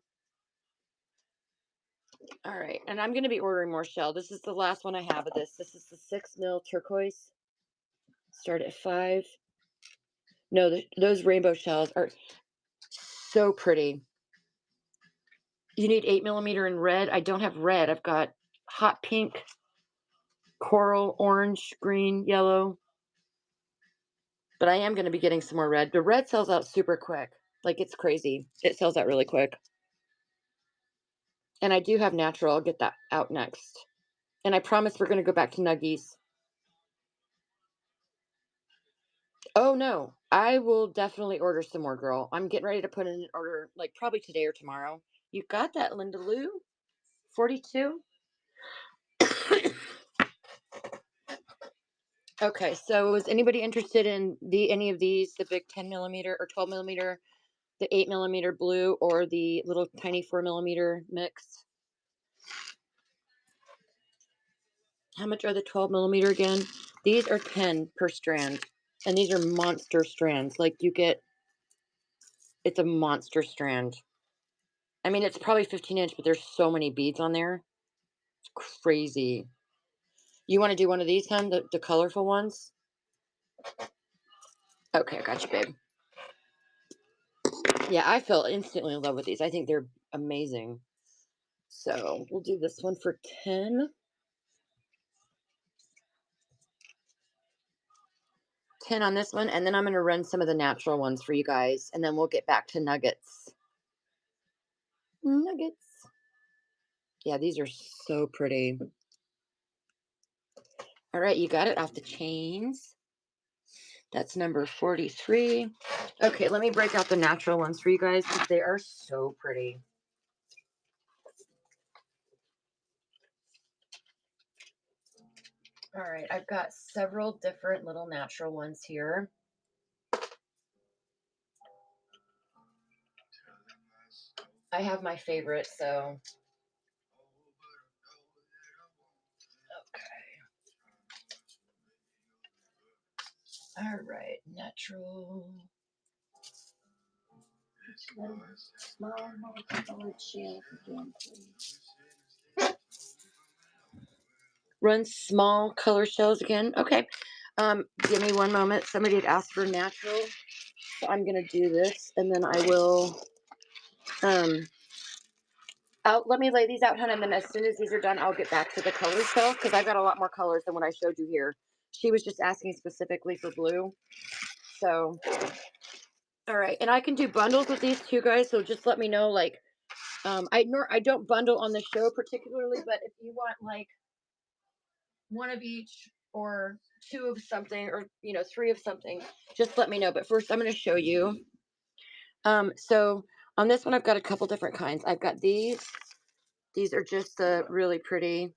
[SPEAKER 1] All right, and I'm going to be ordering more shell. This is the last one I have of this. This is the 6 mil turquoise. Start at 5. No, those rainbow shells are so pretty. You need 8 millimeter in red. I don't have red. I've got hot pink, coral, orange, green, yellow. But I am going to be getting some more red. The red sells out super quick. Like, it's crazy. It sells out really quick. And I do have natural. I'll get that out next. And I promise we're going to go back to nuggies. Oh no, I will definitely order some more, girl. I'm getting ready to put in an order, like probably today or tomorrow. You got that, Linda Lou? 42? Okay, so is anybody interested in any of these, the big 10 millimeter or 12 millimeter, the 8 millimeter blue, or the little tiny 4 millimeter mix? How much are the 12 millimeter again? These are 10 per strand, and these are monster strands. Like you get, it's a monster strand. I mean, it's probably 15 inch, but there's so many beads on there. It's crazy. You want to do one of these, hun? The colorful ones? Okay, I got you, babe. Yeah, I fell instantly in love with these. I think they're amazing. So we'll do this one for 10. 10 on this one, and then I'm going to run some of the natural ones for you guys, and then we'll get back to nuggets. Nuggets. Yeah, these are so pretty. All right, you got it off the chains. That's number 43. Okay, let me break out the natural ones for you guys because they are so pretty. All right, I've got several different little natural ones here. I have my favorite, so. Okay. All right, natural. Small multicolored shells again, please. Run small color shells again. Okay. Give me one moment. Somebody had asked for natural. So I'm gonna do this, and then I will let me lay these out, hun, and then as soon as these are done, I'll get back to the color shelf because I've got a lot more colors than what I showed you here. She was just asking specifically for blue. So all right, and I can do bundles with these too, guys. So just let me know, like, I don't bundle on the show particularly, but if you want like one of each or two of something or three of something, just let me know. But first, I'm going to show you. So on this one, I've got a couple different kinds. I've got these. These are just really pretty.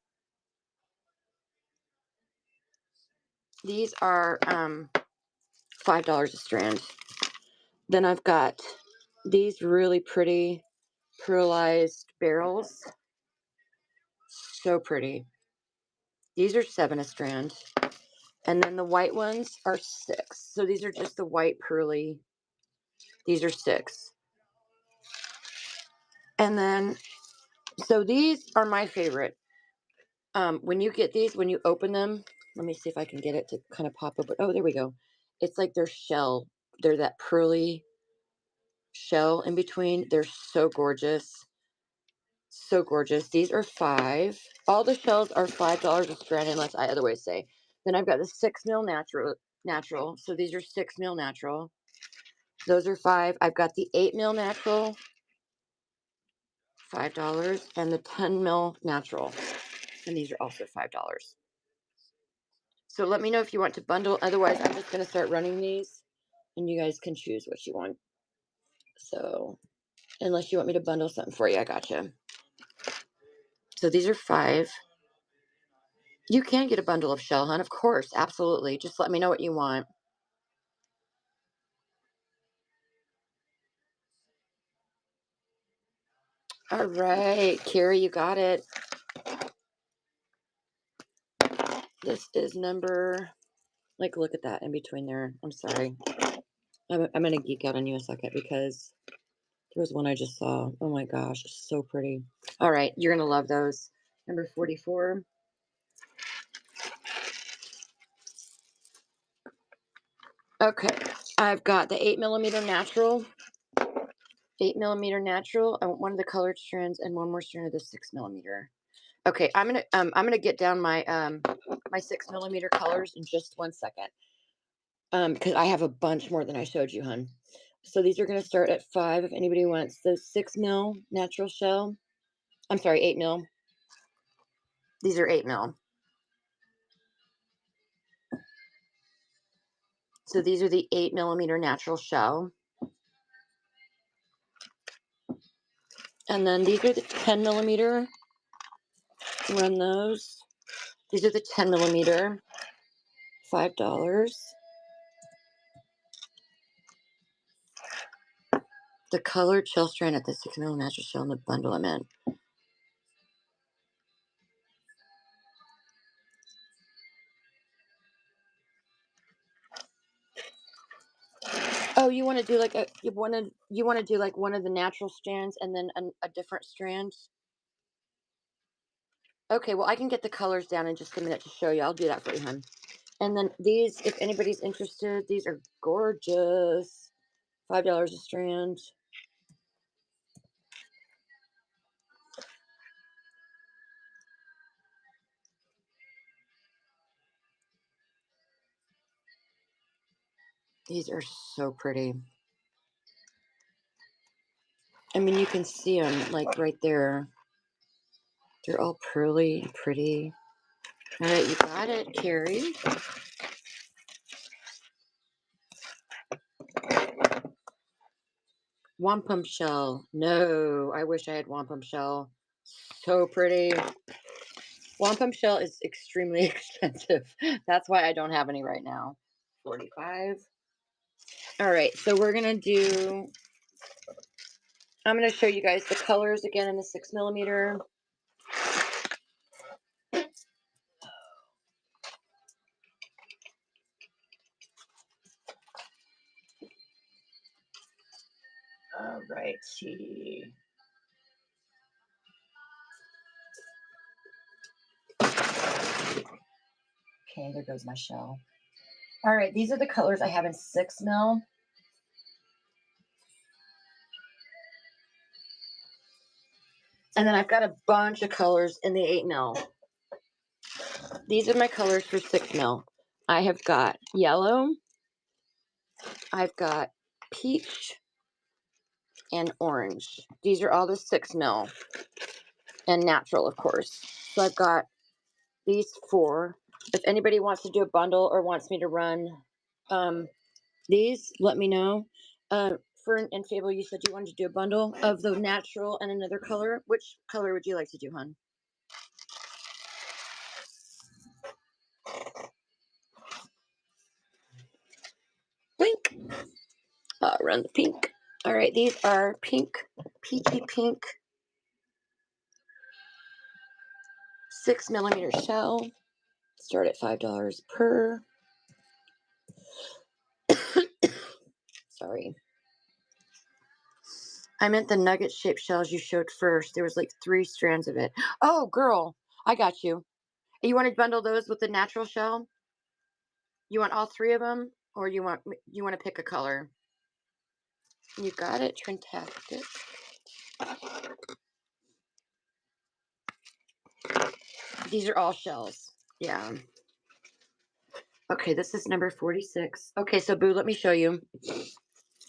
[SPEAKER 1] These are $5 a strand. Then I've got these really pretty pearlized barrels. So pretty. These are 7 a strand. And then the white ones are 6. So these are just the white pearly. These are 6. And then, so these are my favorite. When you get these, when you open them, let me see if I can get it to kind of pop open. Oh, there we go. It's like their shell. They're that pearly shell in between. They're so gorgeous. So gorgeous. These are 5. All the shells are $5 a strand, unless I otherwise say. Then I've got the 6 mil natural. So these are 6 mil natural. Those are 5. I've got the 8 mil natural, $5, and the 10 mil natural, and these are also $5. So let me know if you want to bundle. Otherwise, I'm just going to start running these, and you guys can choose what you want. So unless you want me to bundle something for you, I gotcha. So these are 5. You can get a bundle of shell, hun. Of course, absolutely. Just let me know what you want. All right, Carrie, you got it. This is number, like, look at that in between there. I'm sorry. I'm going to geek out on you a second because there was one I just saw. Oh my gosh, so pretty. All right, you're going to love those. Number 44. Okay, I've got the 8 millimeter natural. 8 millimeter natural. I want one of the colored strands and one more strand of the 6 millimeter. Okay, I'm gonna get down my my 6 millimeter colors in just 1 second. Because I have a bunch more than I showed you, hun. So these are gonna start at 5 if anybody wants the 6 mil natural shell. I'm sorry, 8 mil. These are 8 mil. So these are the 8 millimeter natural shell. And then these are the 10 millimeter. Run those. These are the 10 millimeter. $5. The colored shell strand at the 6 mil natural shell in the bundle I'm in. Oh, you want to do like you want to do like one of the natural strands and then a different strand? Okay, well I can get the colors down in just a minute to show you. I'll do that for you, hon. And then these, if anybody's interested, these are gorgeous. $5 a strand. These are so pretty. I mean, you can see them like right there. They're all pearly and pretty. All right, you got it, Carrie. Wampum shell. No, I wish I had wampum shell. So pretty. Wampum shell is extremely expensive. That's why I don't have any right now. 45. All right, so I'm gonna show you guys the colors again in the 6 millimeter. All righty. Okay, there goes my shell. All right, these are the colors I have in 6 mil. And then I've got a bunch of colors in the 8 mil. These are my colors for 6 mil. I have got yellow, I've got peach, and orange. These are all the 6 mil and natural, of course. So I've got these 4. If anybody wants to do a bundle or wants me to run these, let me know. Fern and Fable, you said you wanted to do a bundle of the natural and another color. Which color would you like to do, hon? Pink. Run the pink. All right, these are pink, peachy pink, 6 millimeter shell. Start at $5 per. Sorry. I meant the nugget shaped shells you showed first. There was like 3 strands of it. Oh, girl, I got you. You want to bundle those with the natural shell? You want all 3 of them, or you want to pick a color? You got it, Trintastic. These are all shells. Yeah. Okay, this is number 46. Okay, so Boo, let me show you.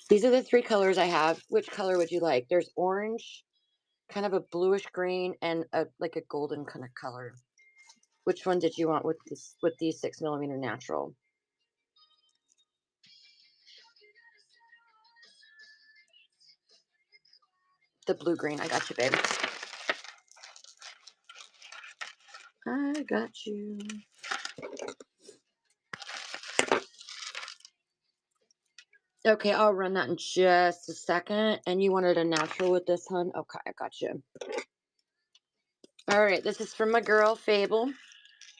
[SPEAKER 1] These are the 3 colors I have. Which color would you like? There's orange, kind of a bluish green, and like a golden kind of color. Which one did you want with these 6 millimeter natural? The blue green. I got you, babe. I got you. Okay, I'll run that in just a second. And you wanted a natural with this, hun? Okay, I got you. All right, this is from my girl, Fable.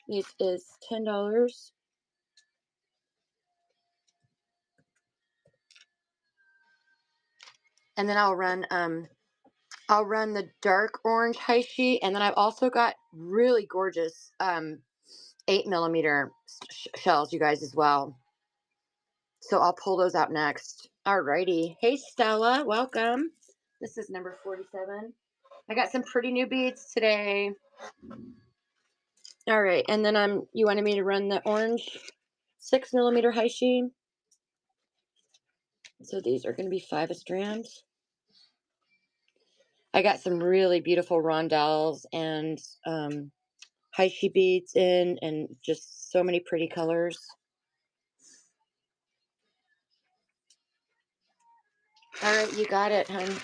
[SPEAKER 1] It is $10. And then I'll run the dark orange Heishi, and then I've also got really gorgeous 8 millimeter shells, you guys, as well. So I'll pull those out next. Alrighty. Hey Stella, welcome. This is number 47. I got some pretty new beads today. All right, and then you wanted me to run the orange 6 millimeter Heishi. So these are going to be 5 a strand. I got some really beautiful rondelles and Heishi beads in, and just so many pretty colors. All right, you got it, hon.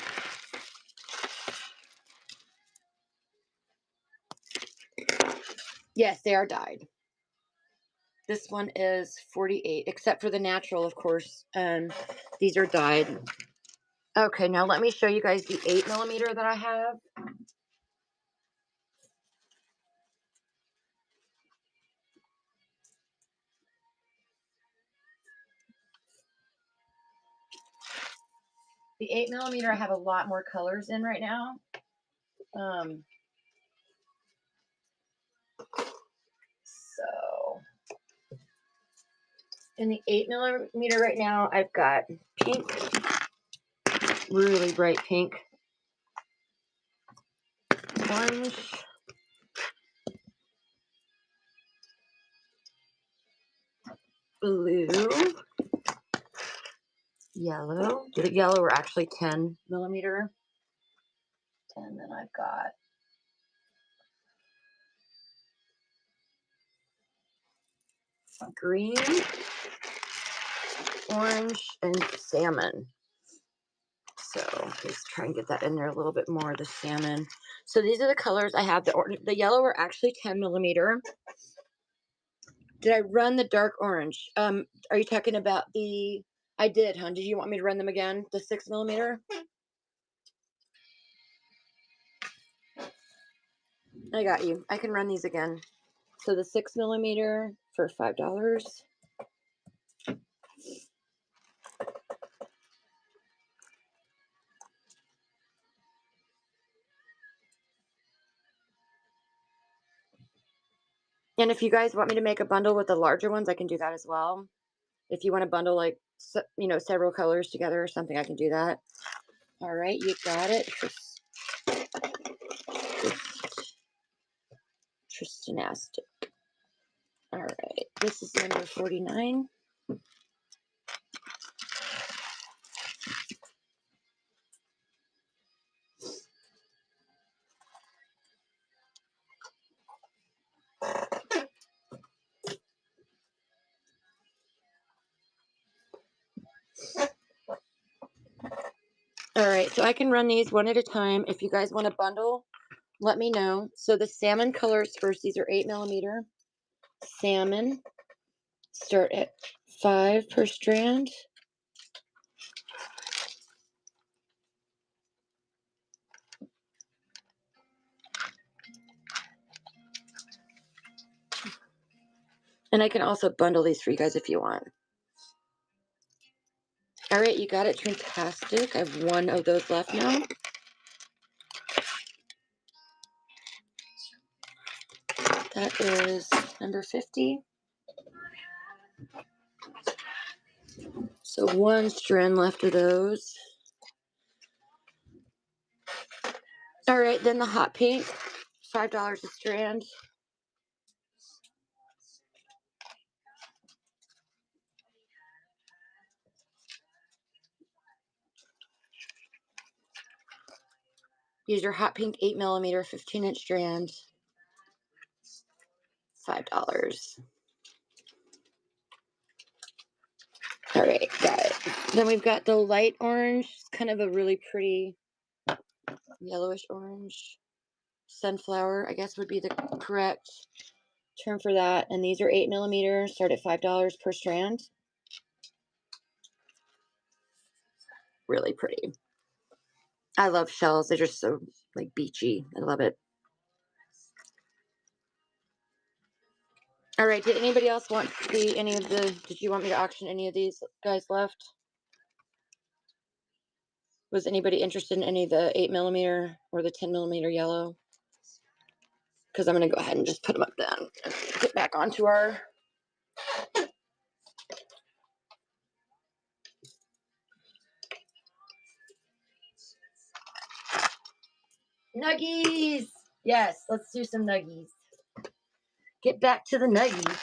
[SPEAKER 1] Yes, they are dyed. This one is 48, except for the natural, of course. These are dyed. Okay, now let me show you guys the 8mm that I have. The 8mm I have a lot more colors in right now. So in the 8mm right now, I've got pink, really bright pink, orange, blue, yellow. The yellow are actually 10mm. And then I've got green, orange, and salmon. So let's try and get that in there a little bit more, the salmon. So these are the colors I have. The yellow are actually 10mm. Did I run the dark orange? Are you talking about the? I did, hon. Did you want me to run them again? The 6mm? I got you. I can run these again. So the 6mm for $5. And if you guys want me to make a bundle with the larger ones, I can do that as well. If you want to bundle like, several colors together or something, I can do that. All right, you got it. Tristanastic. All right, this is number 49. All right, so I can run these one at a time. If you guys want to bundle, let me know. So the salmon colors first, these are 8mm. Salmon start at 5 per strand. And I can also bundle these for you guys if you want. All right, you got it. Fantastic. I have one of those left now. That is number 50. So one strand left of those. All right, then the hot pink, $5 a strand. Use your hot pink 8mm 15-inch strand. $5. All right, got it. Then we've got the light orange. It's kind of a really pretty yellowish orange. Sunflower, I guess, would be the correct term for that. And these are 8mm, start at $5 per strand. Really pretty. I love shells. They're just so like beachy. I love it. All right. Did anybody else want to see any of the? Did you want me to auction any of these guys left? Was anybody interested in any of the 8mm or the 10mm yellow? Because I'm going to go ahead and just put them up then. Get back onto our. Nuggies! Yes, let's do some nuggies. Get back to the nuggies.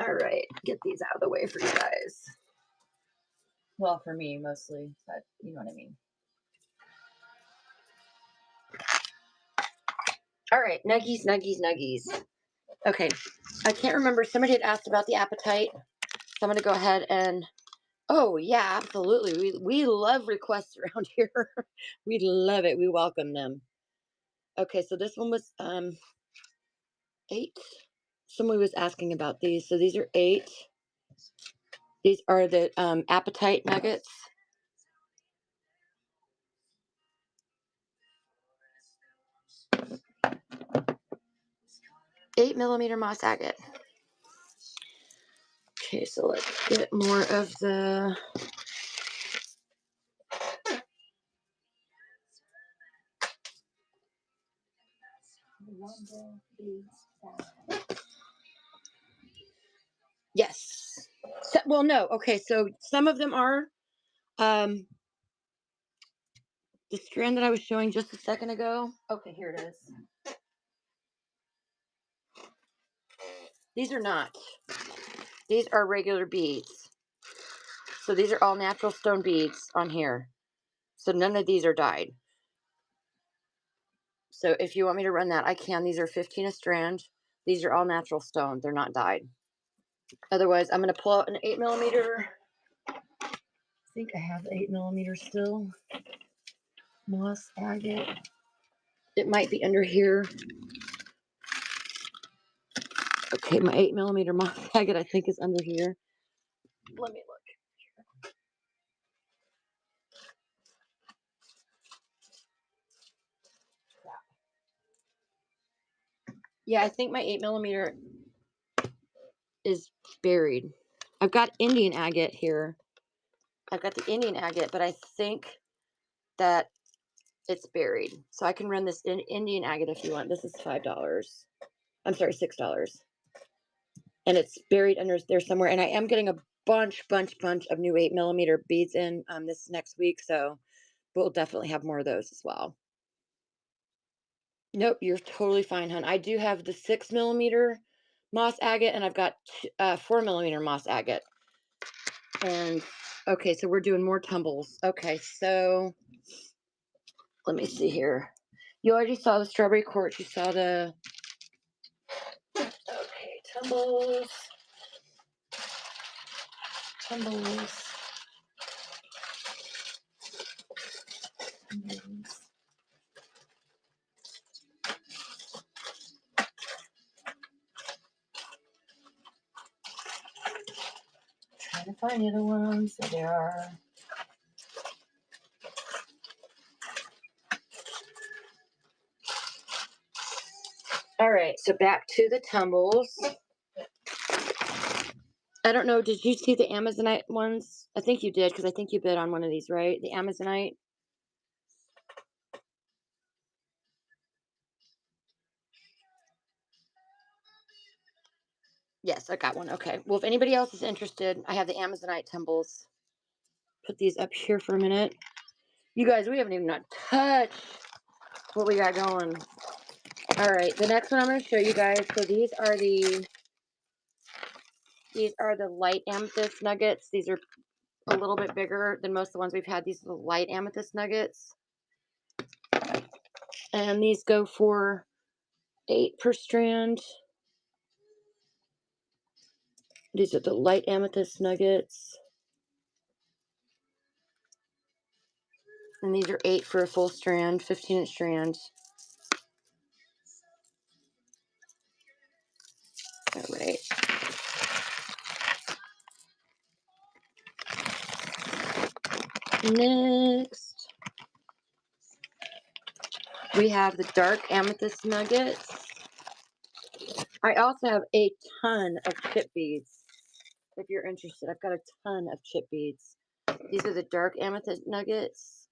[SPEAKER 1] All right, get these out of the way for you guys. Well, for me mostly, but you know what I mean. All right, nuggies, nuggies, nuggies. Okay, I can't remember. Somebody had asked about the appetite, so I'm gonna go ahead and. Oh yeah, absolutely. We love requests around here. We love it. We welcome them. Okay, so this one was 8. Somebody was asking about these. So these are 8. These are the appetite nuggets. 8 millimeter moss agate. Okay, so let's get more of the. Yes. So, well, no. Okay, so some of them are the strand that I was showing just a second ago. Okay, here it is. These are not. These are regular beads. So these are all natural stone beads on here. So none of these are dyed. So if you want me to run that, I can. These are 15 a strand. These are all natural stone. They're not dyed. Otherwise, I'm going to pull out an 8 millimeter. I think I have 8 millimeter still. Moss agate. It might be under here. Okay, my 8 millimeter moss agate I think is under here. Let me look. Yeah, I think my 8 millimeter is buried. I've got Indian agate here. I've got the Indian agate, but I think that it's buried. So I can run this in Indian agate if you want. This is $5. I'm sorry, $6. And it's buried under there somewhere. And I am getting a bunch of new 8 millimeter beads in this next week. So we'll definitely have more of those as well. Nope, you're totally fine, hon. I do have the 6 millimeter moss agate, and I've got 4 millimeter moss agate. And okay, so we're doing more tumbles. Okay, so let me see here. You already saw the strawberry quartz. You saw the tumbles. Tumbles. Trying to find the other ones. There they are. All right, so back to the tumbles. I don't know, did you see the Amazonite ones? I think you did, because I think you bid on one of these, right? The Amazonite. Yes, I got one. Okay. Well, if anybody else is interested, I have the Amazonite tumbles. Put these up here for a minute. You guys, we haven't even not touched what we got going. All right, the next one I'm going to show you guys. So these are the light amethyst nuggets. These are a little bit bigger than most of the ones we've had. These are the light amethyst nuggets. And these go for 8 per strand. These are the light amethyst nuggets. And these are 8 for a full strand, 15-inch strand. All right. Next, we have the dark amethyst nuggets. I also have a ton of chip beads. If you're interested, I've got a ton of chip beads. These are the dark amethyst nuggets.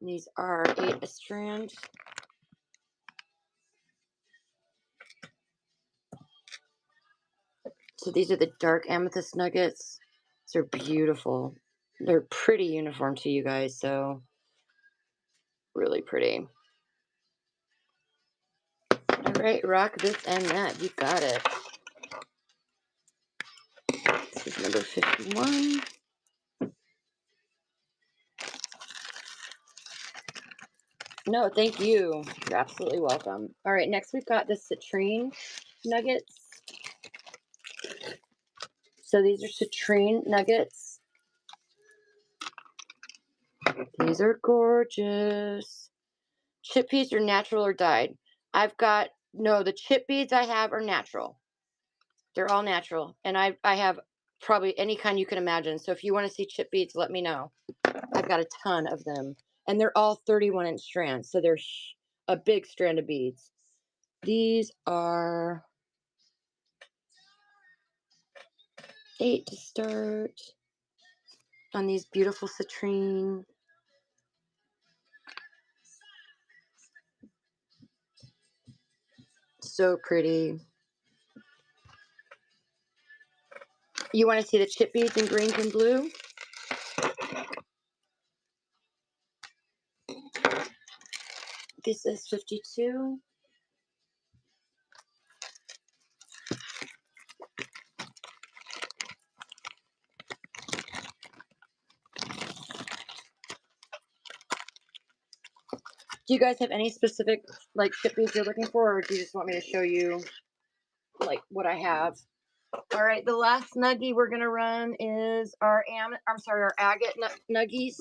[SPEAKER 1] These are 8 a strand. So these are the dark amethyst nuggets. These are beautiful. They're pretty uniform to you guys, so really pretty. All right, rock this and that. You got it. This is number 51. No, thank you. You're absolutely welcome. All right, next we've got the citrine nuggets. So these are citrine nuggets. These are gorgeous. Chip beads are natural or dyed. I've got, no, the chip beads I have are natural. They're all natural. And I have probably any kind you can imagine. So if you want to see chip beads, let me know. I've got a ton of them. And they're all 31-inch strands. So they're a big strand of beads. These are $8 to start on these beautiful citrine. So pretty. You want to see the chip beads in greens and blue? This is 52. Do you guys have any specific like chip beads you're looking for, or do you just want me to show you like what I have? All right, the last nuggie we're gonna run is our our agate nuggies.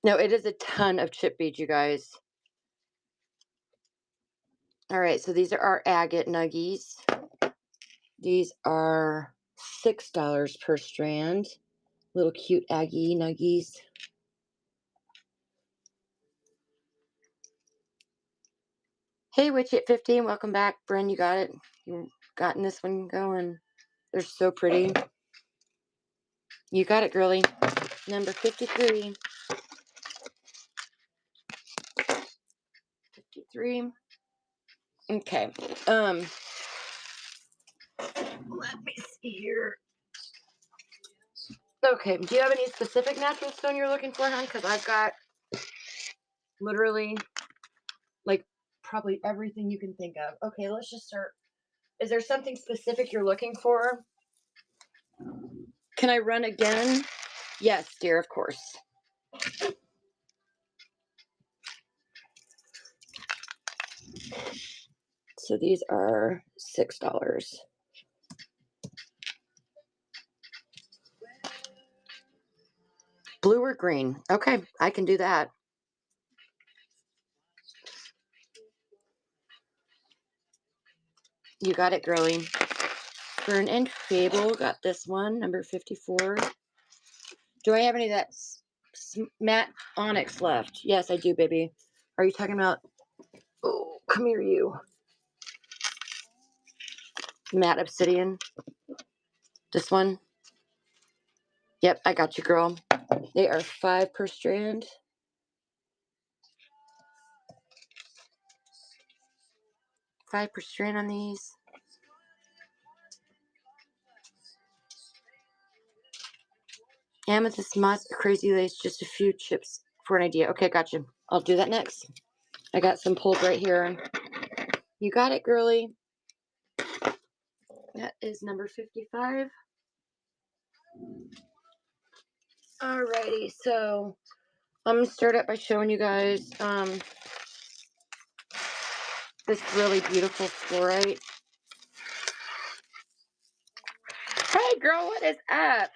[SPEAKER 1] No, it is a ton of chip beads, you guys. All right, so these are our agate nuggies. These are $6 per strand. Little cute Aggie nuggies. Hey, Witch at 15, welcome back. Bren, you got it. You gotten this one going. They're so pretty. You got it, girly. Number 53. 53. Okay. Let me see here. Okay, do you have any specific natural stone you're looking for, hon? Because I've got literally like probably everything you can think of. Okay, let's just start. Is there something specific you're looking for? Can I run again? Yes, dear, of course. So these are $6. Blue or green? Okay, I can do that. You got it, girly. Fern and Fable, got this one, number 54. Do I have any of that matte onyx left? Yes, I do, baby. Are you talking about, oh, come here, you. Matte obsidian. This one. Yep, I got you, girl. They are $5 per strand. $5 per strand on these. Amethyst moss, crazy lace, just a few chips for an idea. Okay, gotcha. I'll do that next. I got some pulled right here. You got it, girly. That is number 55. Alrighty, so I'm gonna start up by showing you guys this really beautiful fluorite. Hey girl, what is up?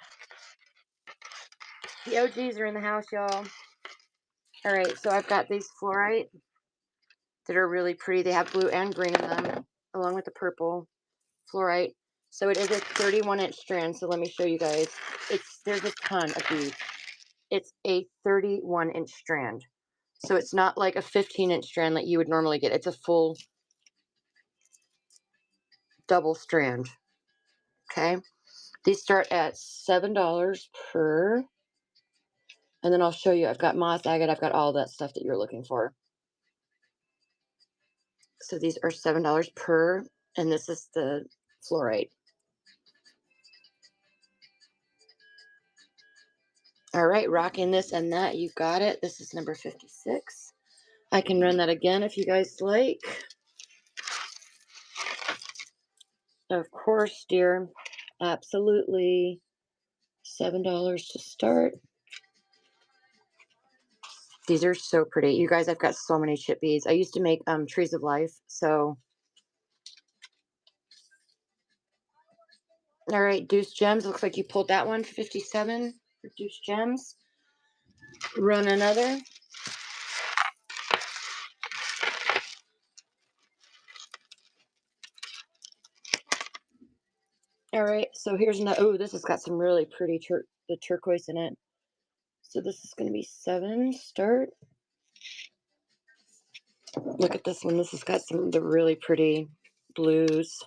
[SPEAKER 1] The OGs are in the house, y'all. Alright, so I've got these fluorite that are really pretty. They have blue and green in them, along with the purple fluorite. So it is a 31-inch strand, so let me show you guys. There's a ton of these. It's a 31-inch strand. So it's not like a 15-inch strand that you would normally get. It's a full double strand. Okay. These start at $7 per. And then I'll show you. I've got moss agate. I've got all that stuff that you're looking for. So these are $7 per. And this is the fluorite. All right. Rocking this and that. You got it. This is number 56. I can run that again if you guys like. Of course, dear. Absolutely. $7 to start. These are so pretty. You guys, I've got so many chip beads. I used to make trees of life. So, all right, Deuce Gems. Looks like you pulled that one, 57 for Deuce Gems. Run another. All right, so here's another. Oh, this has got some really pretty the turquoise in it. So this is going to be 7. Start. Look at this one. This has got some of the really pretty blues.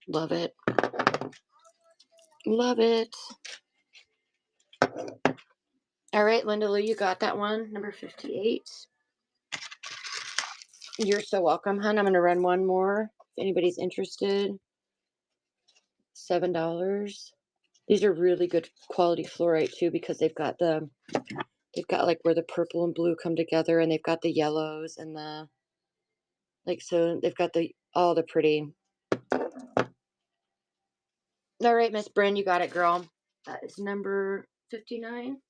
[SPEAKER 1] Love it. Love it. All right, Linda Lou, you got that one, number 58. You're so welcome, hon. I'm going to run one more if anybody's interested. $7. These are really good quality fluorite too, because they've got like where the purple and blue come together, and they've got the yellows and the so they've got all the pretty. All right, Miss Bryn, you got it, girl. That is number 59.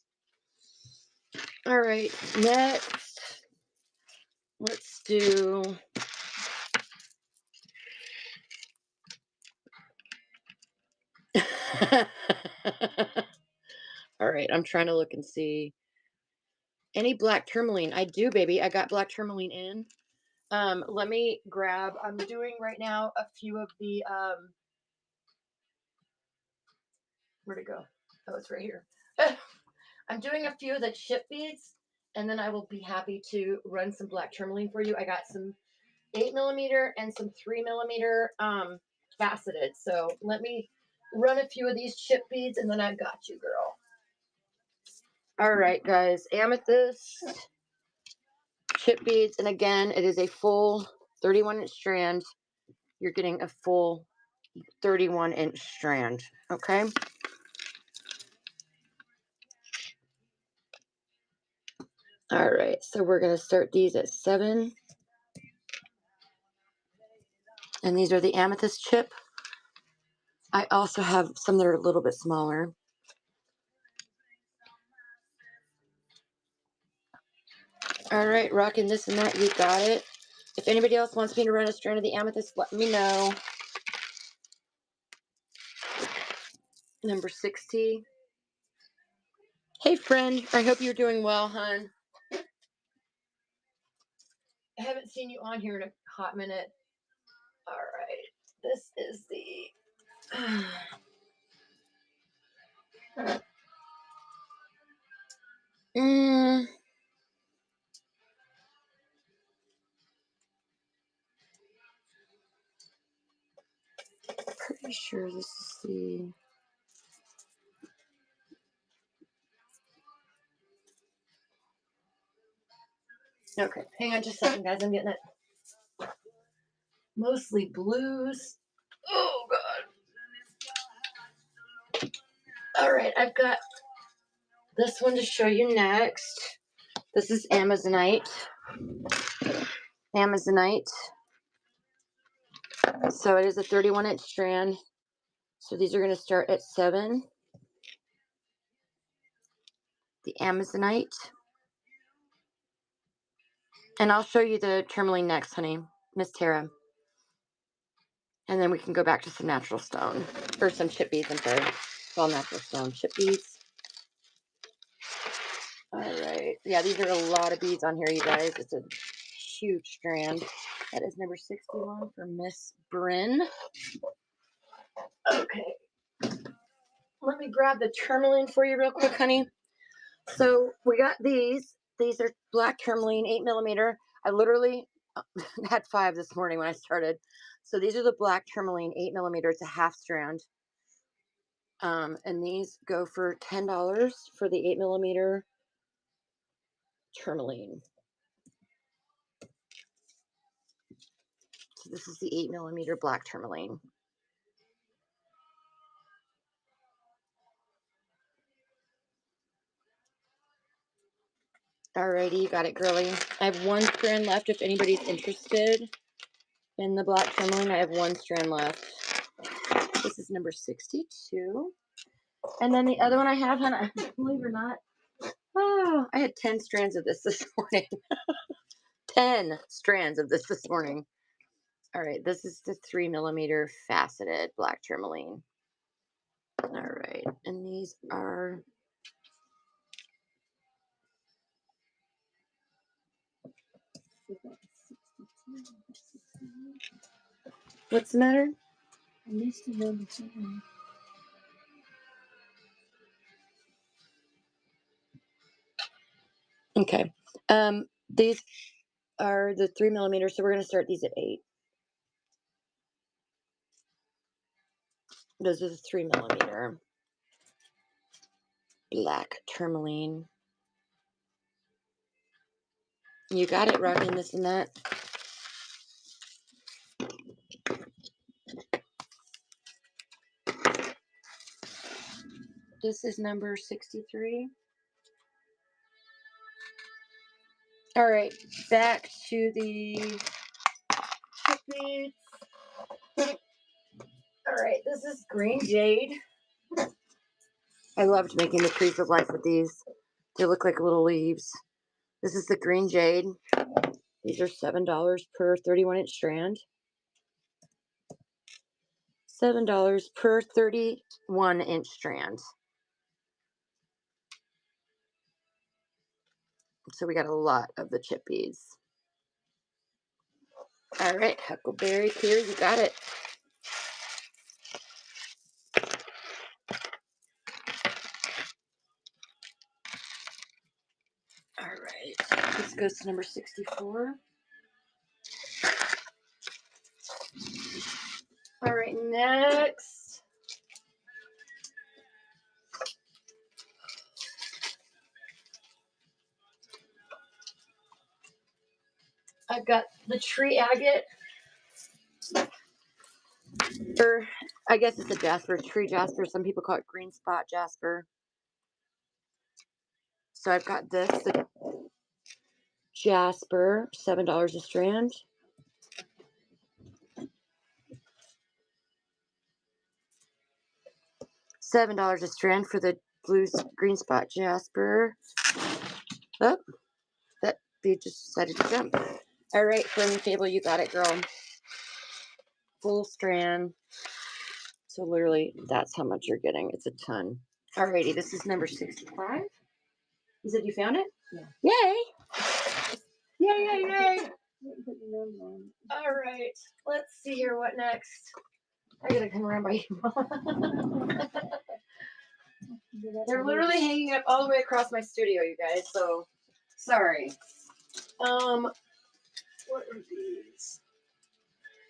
[SPEAKER 1] All right, next, let's do. All right, I'm trying to look and see any black tourmaline. I do, baby. I got black tourmaline in. Let me grab. I'm doing right now a few of the. Where'd it go? Oh, it's right here. I'm doing a few of the chip beads, and then I will be happy to run some black tourmaline for you. I got some 8mm and some 3mm faceted. So let me run a few of these chip beads, and then I got you, girl. All right, guys. Amethyst chip beads, and again, it is a full 31-inch strand. You're getting a full 31-inch strand. Okay. All right, so we're going to start these at 7. And these are the amethyst chip. I also have some that are a little bit smaller. All right, rocking this and that, you got it. If anybody else wants me to run a strand of the amethyst, let me know. Number 60. Hey, friend. I hope you're doing well, hon. I haven't seen you on here in a hot minute. All right. This is the... Pretty sure this is the... Okay, hang on just a second, guys. I'm getting it. Mostly blues. Oh, God. All right, I've got this one to show you next. This is Amazonite. Amazonite. So it is a 31-inch strand. So these are going to start at 7. The Amazonite. And I'll show you the tourmaline next, honey. Miss Tara. And then we can go back to some natural stone. Or some chip beads, I'm sorry. It's all natural stone. Chip beads. All right. Yeah, these are a lot of beads on here, you guys. It's a huge strand. That is number 61 for Miss Bryn. Okay. Let me grab the tourmaline for you real quick, honey. So we got these. These are black tourmaline, 8mm. I literally had 5 this morning when I started. So these are the black tourmaline, 8mm. It's a half strand. And these go for $10 for the 8mm tourmaline. So this is the 8mm black tourmaline. Alrighty, you got it, girly. I have 1 strand left if anybody's interested in the black tourmaline. I have 1 strand left. This is number 62. And then the other one I have, honey, believe it or not, Oh, I had 10 strands of this morning. 10 strands of this morning. All right, this is the 3 millimeter faceted black tourmaline. All right, and these are. What's the matter?
[SPEAKER 2] At least to know the children.
[SPEAKER 1] Okay. These are the 3 millimeter, so we're going to start these at 8. Those are the 3 millimeter black tourmaline. You got it, rocking this and that. This is number 63. All right, back to the chickpeas. All right, this is green jade. I loved making the trees of life with these. They look like little leaves. This is the green jade. These are $7 per 31-inch strand. $7 per 31-inch strand. So we got a lot of the chippies. All right, Huckleberry here, you got it. All right, this goes to number 64. All right, next. I've got the tree agate, or I guess it's a jasper, tree jasper. Some people call it green spot jasper. So I've got this, the jasper, $7 a strand. $7 a strand for the blue green spot jasper. Oh, that bee just decided to jump. All right, Fernie Fable, you got it, girl. Full strand. So literally, that's how much you're getting. It's a ton. Alrighty, this is number 65. You said you found it?
[SPEAKER 2] Yeah.
[SPEAKER 1] Yay! Yay, yay, yay!
[SPEAKER 2] Put the number on.
[SPEAKER 1] All right, let's see here. What next? I gotta come around by you. They're literally hanging up all the way across my studio, you guys. So sorry. What are these?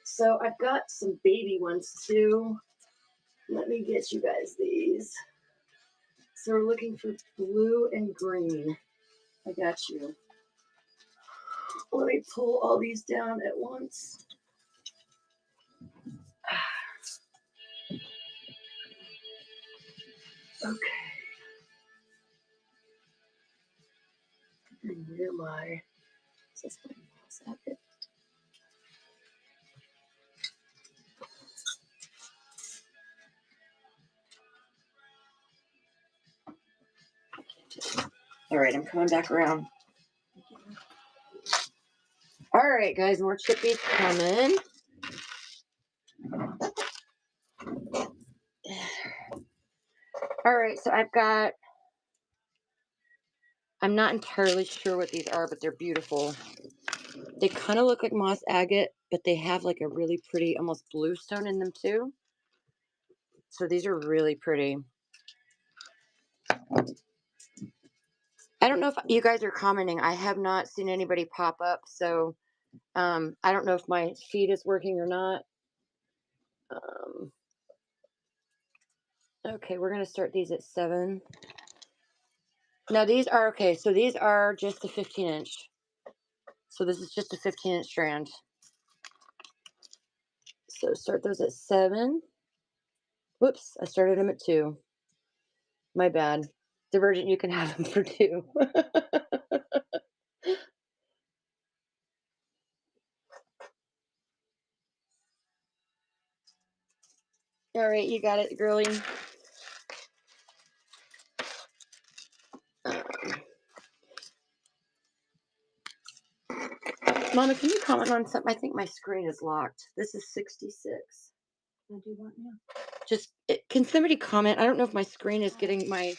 [SPEAKER 1] So I've got some baby ones too. Let me get you guys these. So we're looking for blue and green. I got you. Let me pull all these down at once. Okay. And where am I? Is this my mouse at it? All right, I'm coming back around. All right, guys, more chippies coming. All right, so I'm not entirely sure what these are, but they're beautiful. They kind of look like moss agate, but they have like a really pretty, almost blue stone in them too. So these are really pretty. I don't know if you guys are commenting. I have not seen anybody pop up, so I don't know if my feed is working or not. Okay, we're going to start these at 7. Now these are, okay, so these are just a 15-inch. So this is just a 15-inch strand. So start those at 7. Whoops, I started them at 2. My bad. Divergent, you can have them for 2. All right, you got it, girlie. Mama, can you comment on something? I think my screen is locked. This is 66.
[SPEAKER 2] What do you want now?
[SPEAKER 1] Can somebody comment? I don't know if my screen is getting my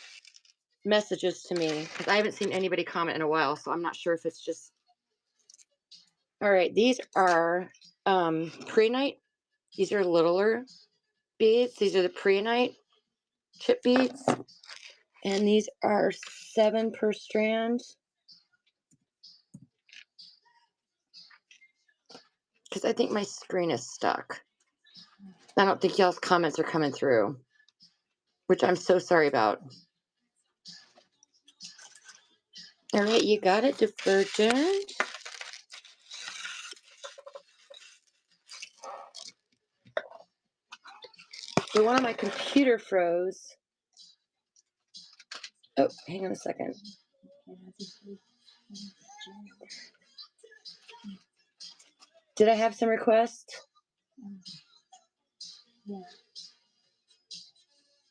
[SPEAKER 1] messages to me because I haven't seen anybody comment in a while, so I'm not sure if it's just. All right, these are pre-night. These are littler beads. These are the pre-night chip beads, and these are 7 per strand. Because I think my screen is stuck. I don't think y'all's comments are coming through, which I'm so sorry about. All right, you got it, Divergent. The one on my computer froze. Oh, hang on a second. Did I have some requests?
[SPEAKER 2] Yeah.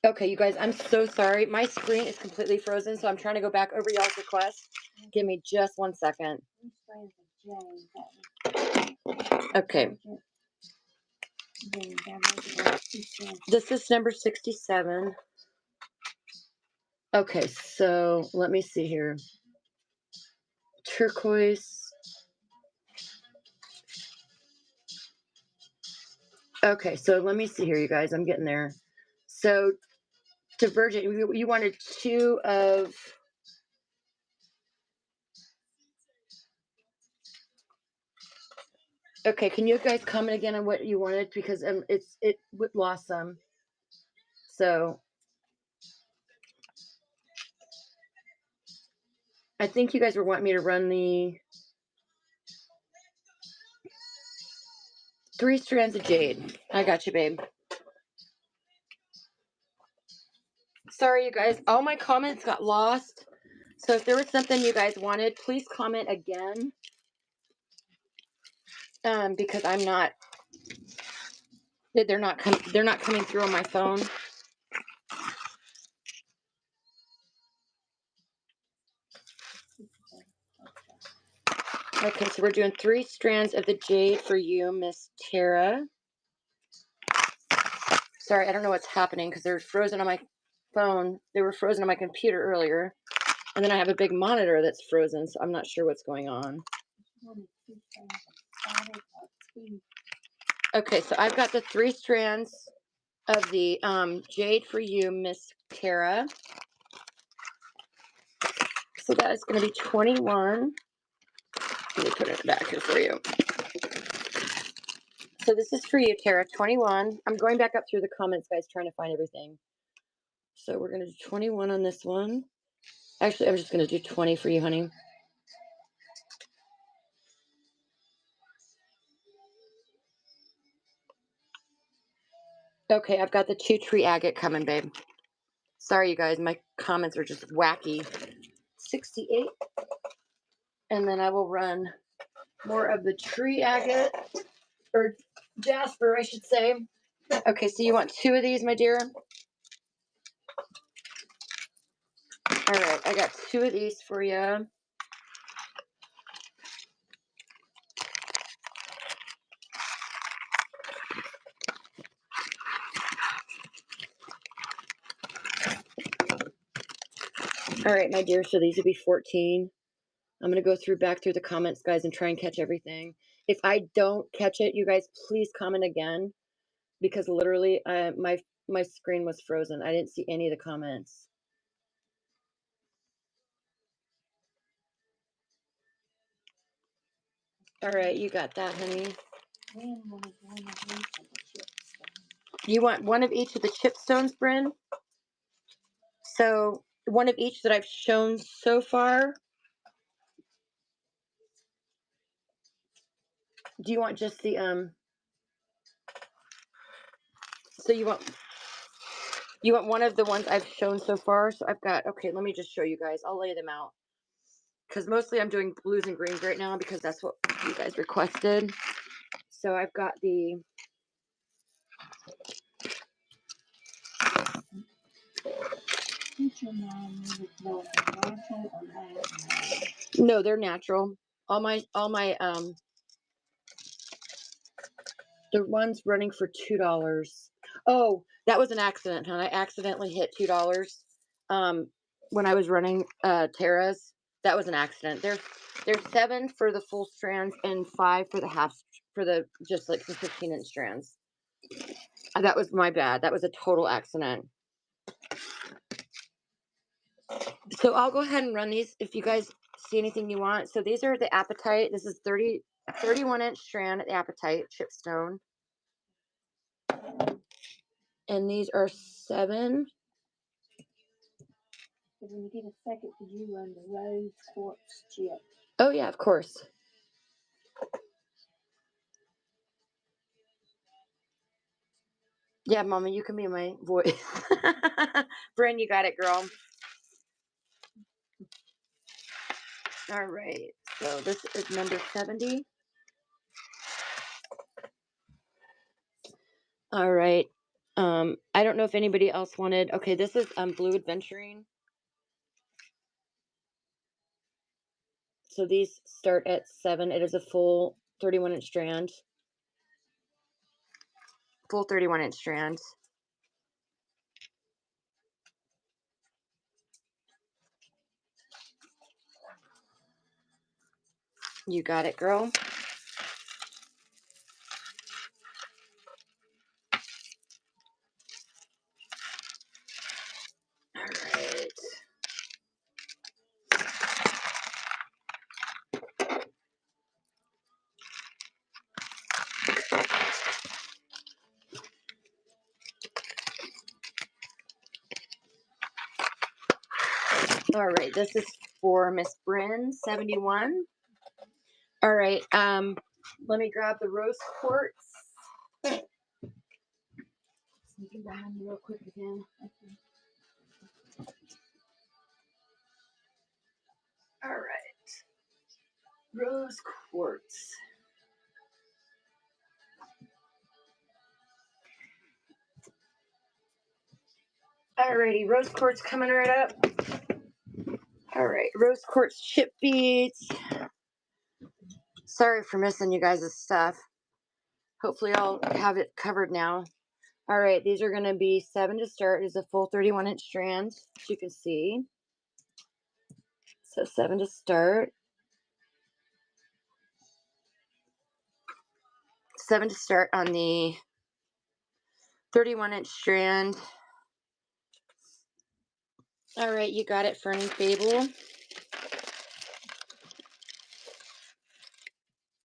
[SPEAKER 1] Okay, you guys, I'm so sorry. My screen is completely frozen, so I'm trying to go back over y'all's requests. Give me just 1 second. Okay. This is number 67. Okay, so let me see here. Turquoise. Okay, so let me see here, you guys. I'm getting there. So Divergent, you wanted 2 of. Okay, can you guys comment again on what you wanted because it lost some. So I think you guys were wanting me to run the 3 strands of jade. I got you, babe. Sorry, you guys. All my comments got lost. So if there was something you guys wanted, please comment again. Because I'm not. They're not coming through on my phone. Okay, so we're doing 3 strands of the jade for you, Miss Tara. Sorry, I don't know what's happening because they're frozen on my phone. They were frozen on my computer earlier. And then I have a big monitor that's frozen, so I'm not sure what's going on. Okay, so I've got the 3 strands of the jade for you, Miss Tara. So that is going to be 21. Let me put it back here for you. So this is for you, Tara, 21. I'm going back up through the comments, guys, trying to find everything. So we're going to do 21 on this one. Actually, I'm just going to do 20 for you, honey. Okay, I've got the 2 tree agate coming, babe. Sorry, you guys, my comments are just wacky. 68. And then I will run more of the tree agate, or jasper, I should say. Okay, so you want 2 of these, my dear? All right, I got 2 of these for you. All right, my dear, so these would be 14. I'm going to go back through the comments, guys, and try and catch everything. If I don't catch it, you guys, please comment again, because literally my screen was frozen. I didn't see any of the comments. All right, you got that, honey. You want one of each of the chipstones, Bryn? So one of each that I've shown so far. Do you want just the so you want one of the ones I've shown so far? So I've got, okay, let me just show you guys. I'll lay them out. Because mostly I'm doing blues and greens right now because that's what you guys requested. So I've got the no, they're natural. All my The one's running for $2. Oh, that was an accident, huh? I accidentally hit $2 um when I was running Tara's. That was an accident. There's 7 for the full strands and 5 for the for the just like the 15-inch strands. That was my bad. That was a total accident. So I'll go ahead and run these if you guys see anything you want. So these are the Appetite. This is 31-inch strand at the Appetite chipstone. And these are 7.
[SPEAKER 2] But when you get a second, could you run the rose quartz chip?
[SPEAKER 1] Oh yeah, of course. Yeah, Mama, you can be my voice. Bryn, you got it, girl. All right. So this is number 70. All right. I don't know if anybody else wanted. Okay, this is Blue Adventuring. So these start at 7. It is a full 31-inch strand. Full 31-inch strand. You got it, girl. All right. All right. This is for Miss Bryn, 71. All right. Let me grab the rose quartz. Let me do that one real quick again. Okay. All right. Rose quartz. Alrighty, rose quartz coming right up. All right, rose quartz chip beads. Sorry for missing you guys' stuff. Hopefully I'll have it covered now. All right, these are going to be 7 to start. It's a full 31-inch strand, as you can see. So 7 to start. 7 to start on the 31-inch strand. All right, you got it, Fernie Fable.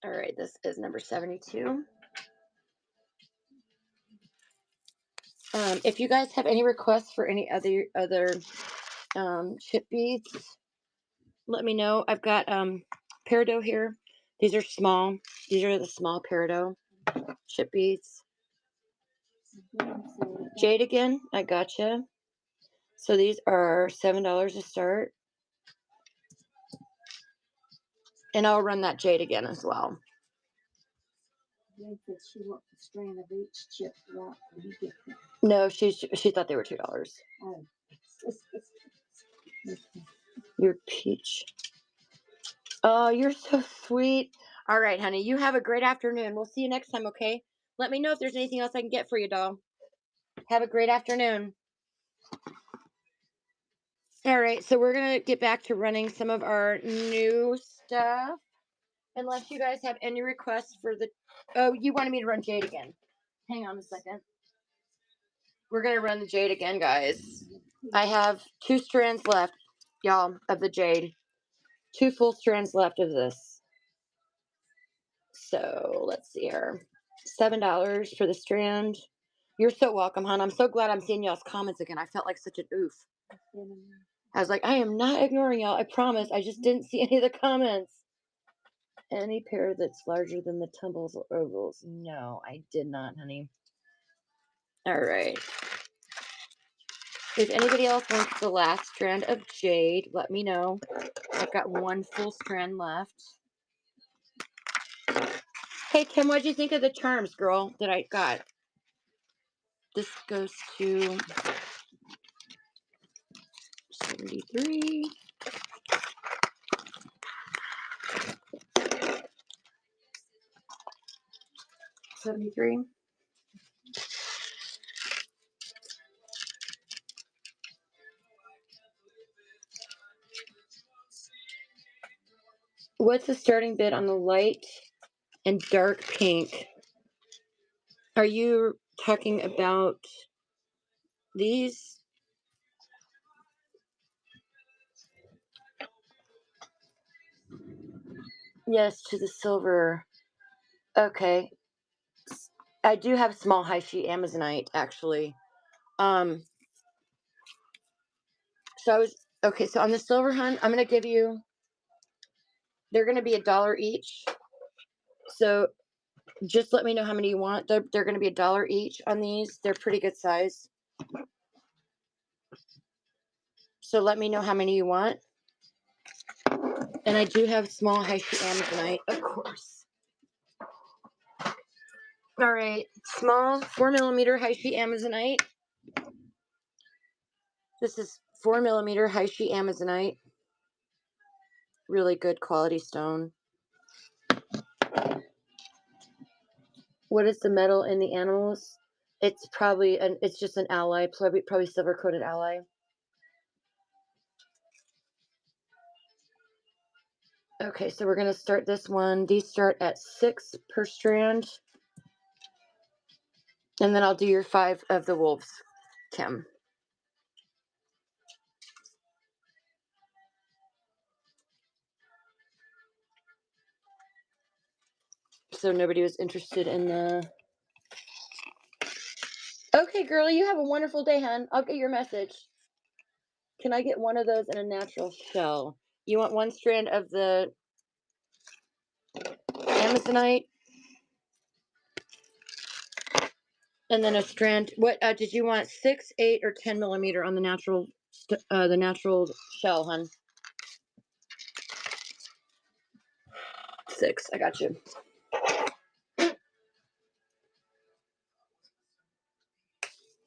[SPEAKER 1] All right, this is number 72. If you guys have any requests for any other chip beads, let me know. I've got peridot here. These are small. These are the small peridot chip beads. Jade again. I gotcha. So these are $7 to start. And I'll run that jade again as well.
[SPEAKER 2] Jane said she wants a strand of each chip right when you get them.
[SPEAKER 1] No, she thought they were $2.
[SPEAKER 2] Oh.
[SPEAKER 1] You're peach. Oh, you're so sweet. All right, honey. You have a great afternoon. We'll see you next time, okay? Let me know if there's anything else I can get for you, doll. Have a great afternoon. All right, so we're going to get back to running some of our new stuff. Unless you guys have any requests for the... Oh, you wanted me to run Jade again. Hang on a second. We're going to run the Jade again, guys. I have 2 strands left, y'all, of the Jade. 2 full strands left of this. So, let's see here. $7 for the strand. You're so welcome, hon. I'm so glad I'm seeing y'all's comments again. I felt like such an oof. I was like, I am not ignoring y'all. I promise. I just didn't see any of the comments. Any pair that's larger than the tumbles or ovals? No, I did not, honey. All right. If anybody else wants the last strand of jade, let me know. I've got 1 full strand left. Hey, Kim, what'd you think of the charms, girl, that I got? This goes to 73. $1.73. What's the starting bid on the light and dark pink? Are you talking about these? Yes, to the silver. Okay. I do have small Heishi Amazonite, actually. Um, so I was, okay, so on the silver hunt, I'm going to give you, they're going to be $1 each. So just let me know how many you want. They're going to be $1 each on these. They're pretty good size. So let me know how many you want. And I do have small Heishi Amazonite, of course. All right, small 4mm Heishi Amazonite. This is 4mm Heishi Amazonite. Really good quality stone. What is the metal in the animals? It's probably it's just an alloy, probably silver coated alloy. Okay, so we're gonna start this one. These start at 6 per strand. And then I'll do your 5 of the wolves, Kim. So nobody was interested in the... Okay, girlie, you have a wonderful day, hon. I'll get your message. Can I get one of those in a natural shell? You want 1 strand of the Amazonite? And then a strand. What did you want? 6, 8, or 10mm on the natural shell, hun? 6. I got you.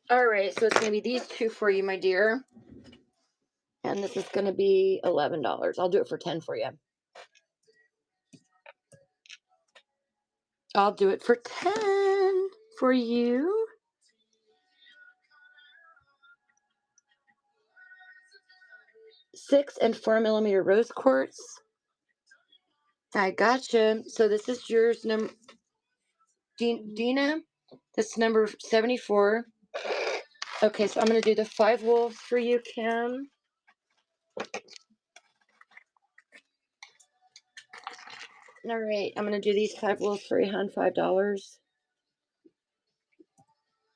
[SPEAKER 1] All right, so it's going to be these 2 for you, my dear. And this is going to be $11. I'll do it for 10 for you. I'll do it for 10 for you. Six and 4mm rose quartz. I gotcha. So this is yours, Dina. This is number 74. Okay, so I'm going to do the 5 wolves for you, Kim. All right, I'm going to do these 5 wolves for you, hun, $5.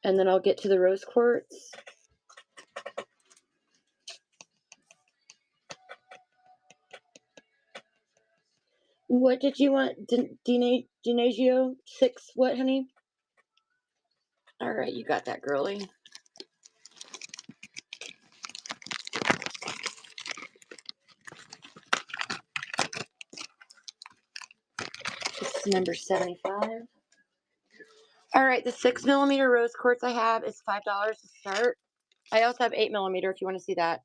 [SPEAKER 1] And then I'll get to the rose quartz. What did you want, Dinagio? 6 what, honey? All right, you got that, girlie. This is number 75. All right, the 6mm rose quartz I have is $5 to start. I also have 8mm if you want to see that.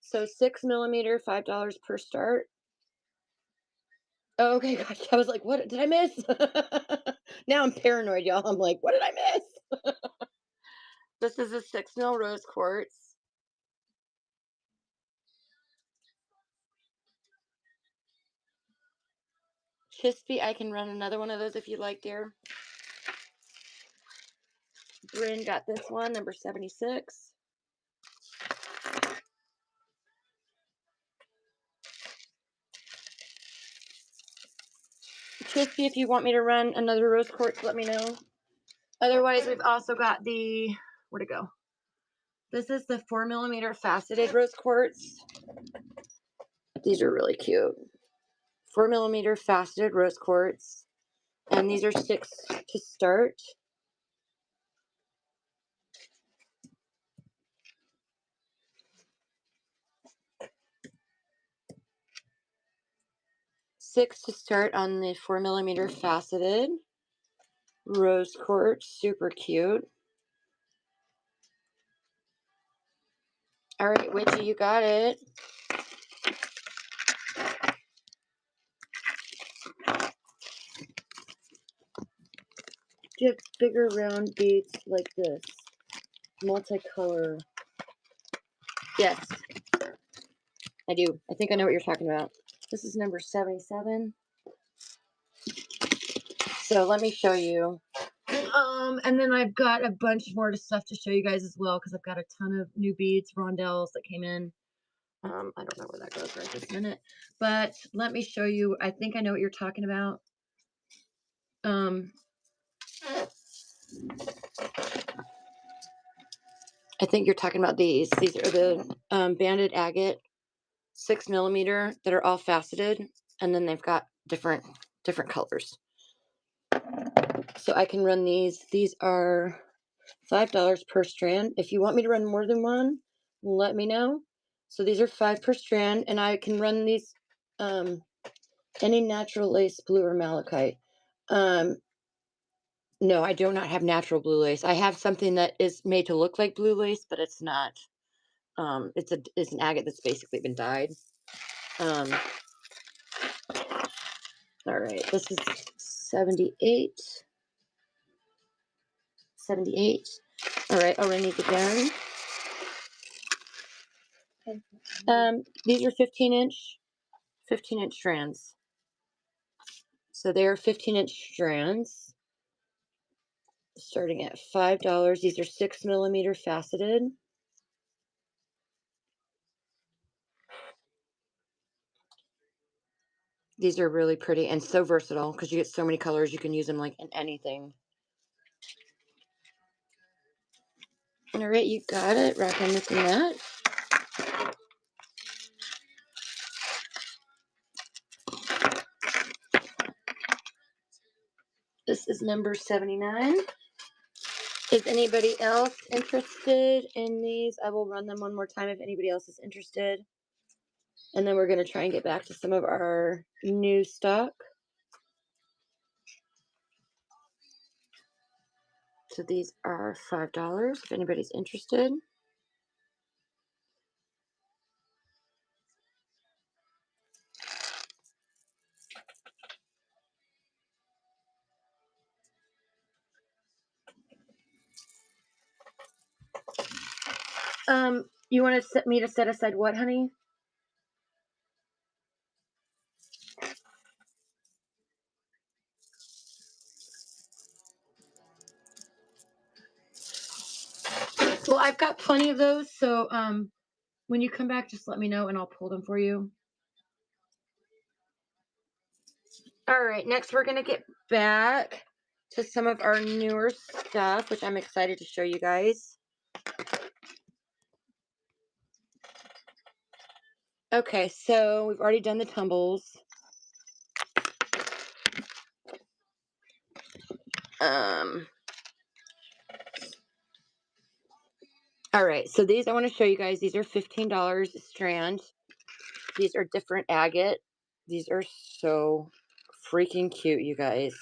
[SPEAKER 1] So 6mm, $5 per start. Oh, okay, gosh. I was like, what did I miss? Now I'm paranoid, y'all. I'm like, what did I miss? This is a 6mm rose quartz. Chispy, I can run another one of those if you'd like, dear. Bryn got this one, number 76. Chispy, if you want me to run another rose quartz, let me know. Otherwise, we've also got the, where'd it go? This is the 4mm faceted rose quartz. These are really cute. 4mm faceted rose quartz. And these are 6 to start. Six to start on the 4mm faceted rose quartz. Super cute. All right, Witchy, you got it. Do you have bigger round beads like this? Multicolor. Yes, I do. I think I know what you're talking about. This is number 77. So let me show you. And then I've got a bunch more stuff to show you guys as well because I've got a ton of new beads, rondelles that came in. I don't know where that goes right this minute, but let me show you. I think I know what you're talking about. I think you're talking about these. These are the banded agate 6mm that are all faceted, and then they've got different colors. So I can run these. These are $5 per strand. If you want me to run more than one, let me know. So these are $5 per strand, and I can run these any natural lace, blue, or malachite. No, I do not have natural blue lace. I have something that is made to look like blue lace, but it's not. It's an agate that's basically been dyed. All right, this is 78. 78. All right, I'll run these again. These are 15-inch strands. So they are 15-inch strands, starting at $5. These are 6mm faceted. These are really pretty and so versatile because you get so many colors. You can use them like in anything. All right, you got it. Rack on this and that. This is number 79. Is anybody else interested in these? I will run them one more time if anybody else is interested. And then we're going to try and get back to some of our new stock. So these are $5 if anybody's interested. You want to set me to set aside what, honey? Well, I've got plenty of those, so when you come back, just let me know and I'll pull them for you. All right, next we're gonna get back to some of our newer stuff, which I'm excited to show you guys. Okay, so we've already done the tumbles. All right, so these I want to show you guys. These are $15 a strand. These are different agate. These are so freaking cute, you guys.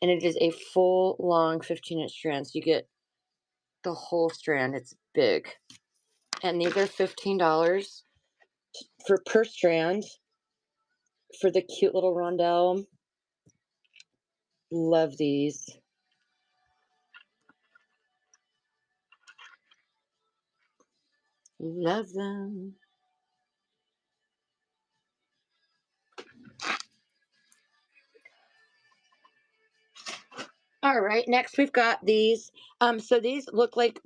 [SPEAKER 1] And it is a full long 15-inch strand. So you get the whole strand. It's big. And these are $15 for per strand for the cute little rondelle. Love these. Love them. All right, next we've got these. So these look like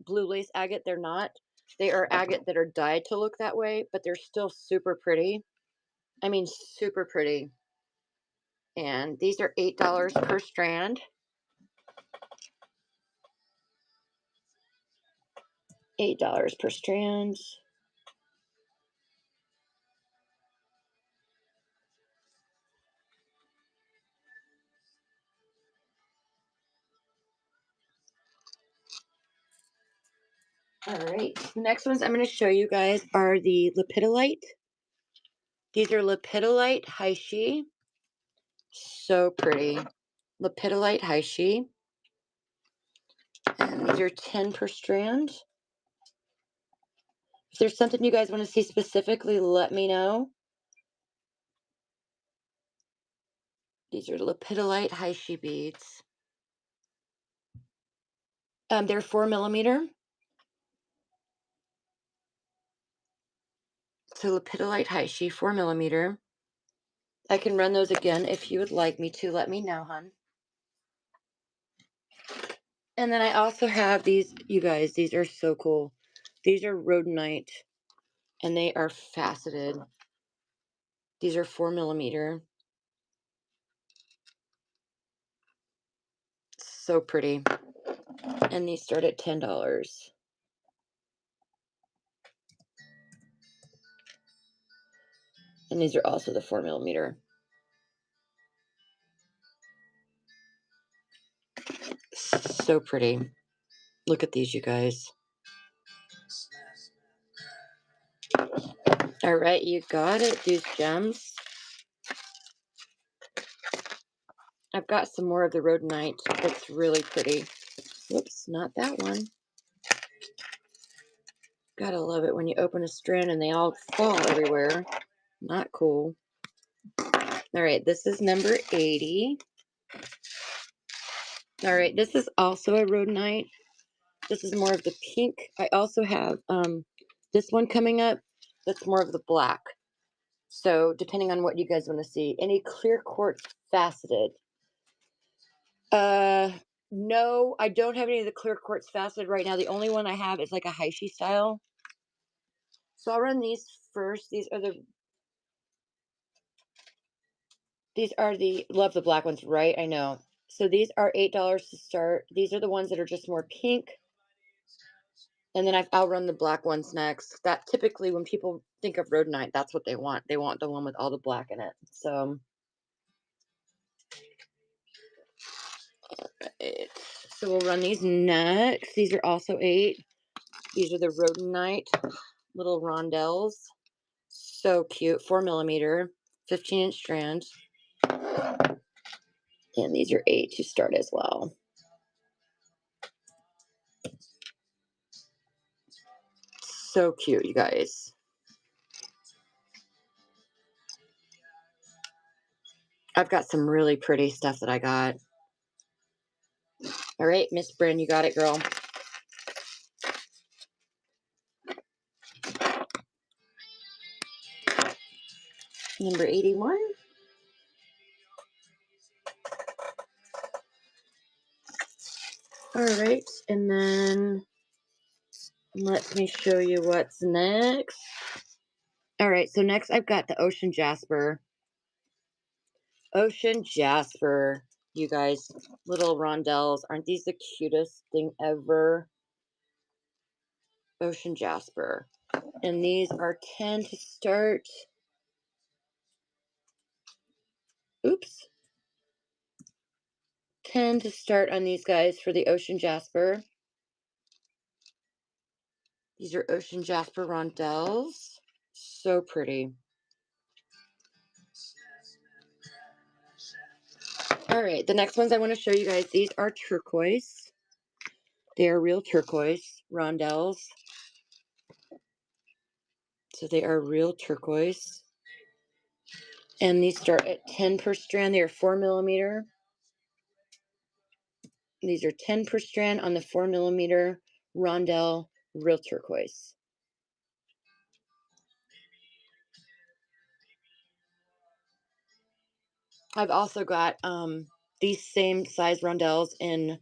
[SPEAKER 1] blue lace agate. They're not. They are agate that are dyed to look that way, but they're still super pretty. I mean, super pretty. And these are $8 per strand. $8 per strand. All right, the next ones I'm going to show you guys are the lepidolite. These are lepidolite Heishi. So pretty. Lepidolite Heishi. And these are 10 per strand. If there's something you guys want to see specifically, let me know. These are lepidolite Heishi beads. They're 4 millimeter. So lepidolite Heishi, 4 millimeter. I can run those again if you would like me to. Let me know, hon. And then I also have these, you guys, these are so cool. These are rhodonite and they are faceted. These are 4 millimeter. So pretty. And these start at $10. And these are also the 4 millimeter. So pretty. Look at these, you guys. All right, you got it, these gems. I've got some more of the rhodonite. It's really pretty. Whoops, not that one. Gotta love it when you open a strand and they all fall everywhere. Not cool. All right, this is number 80. All right, this is also a rhodonite. This is more of the pink. I also have this one coming up that's more of the black. So depending on what you guys want to see. Any clear quartz faceted? No, I don't have any of the clear quartz faceted right now. The only one I have is like a Heishi style. So I'll run these first. These are the love the black ones, right? I know. So these are $8 to start. These are the ones that are just more pink. And then I'll run the black ones next. That typically when people think of rhodonite, that's what they want. They want the one with all the black in it. So, right. So we'll run these next. These are also 8. These are the rhodonite little rondelles. So cute. 4 millimeter, 15-inch strands. And these are 8 to start as well. So cute, you guys. I've got some really pretty stuff that I got. All right, Miss Bryn, you got it, girl. Number 81. All right, and then let me show you what's next. All right, so next I've got the ocean jasper. Ocean jasper, you guys, little rondelles. Aren't these the cutest thing ever? Ocean jasper. And these are 10 to start. Oops. 10 to start on these guys for the ocean jasper. These are ocean jasper rondelles. So pretty. All right, the next ones I want to show you guys, these are turquoise. They are real turquoise rondelles. So they are real turquoise. And these start at 10 per strand. They are 4 millimeter. These are 10 per strand on the 4 millimeter rondelle real turquoise. I've also got these same size rondelles in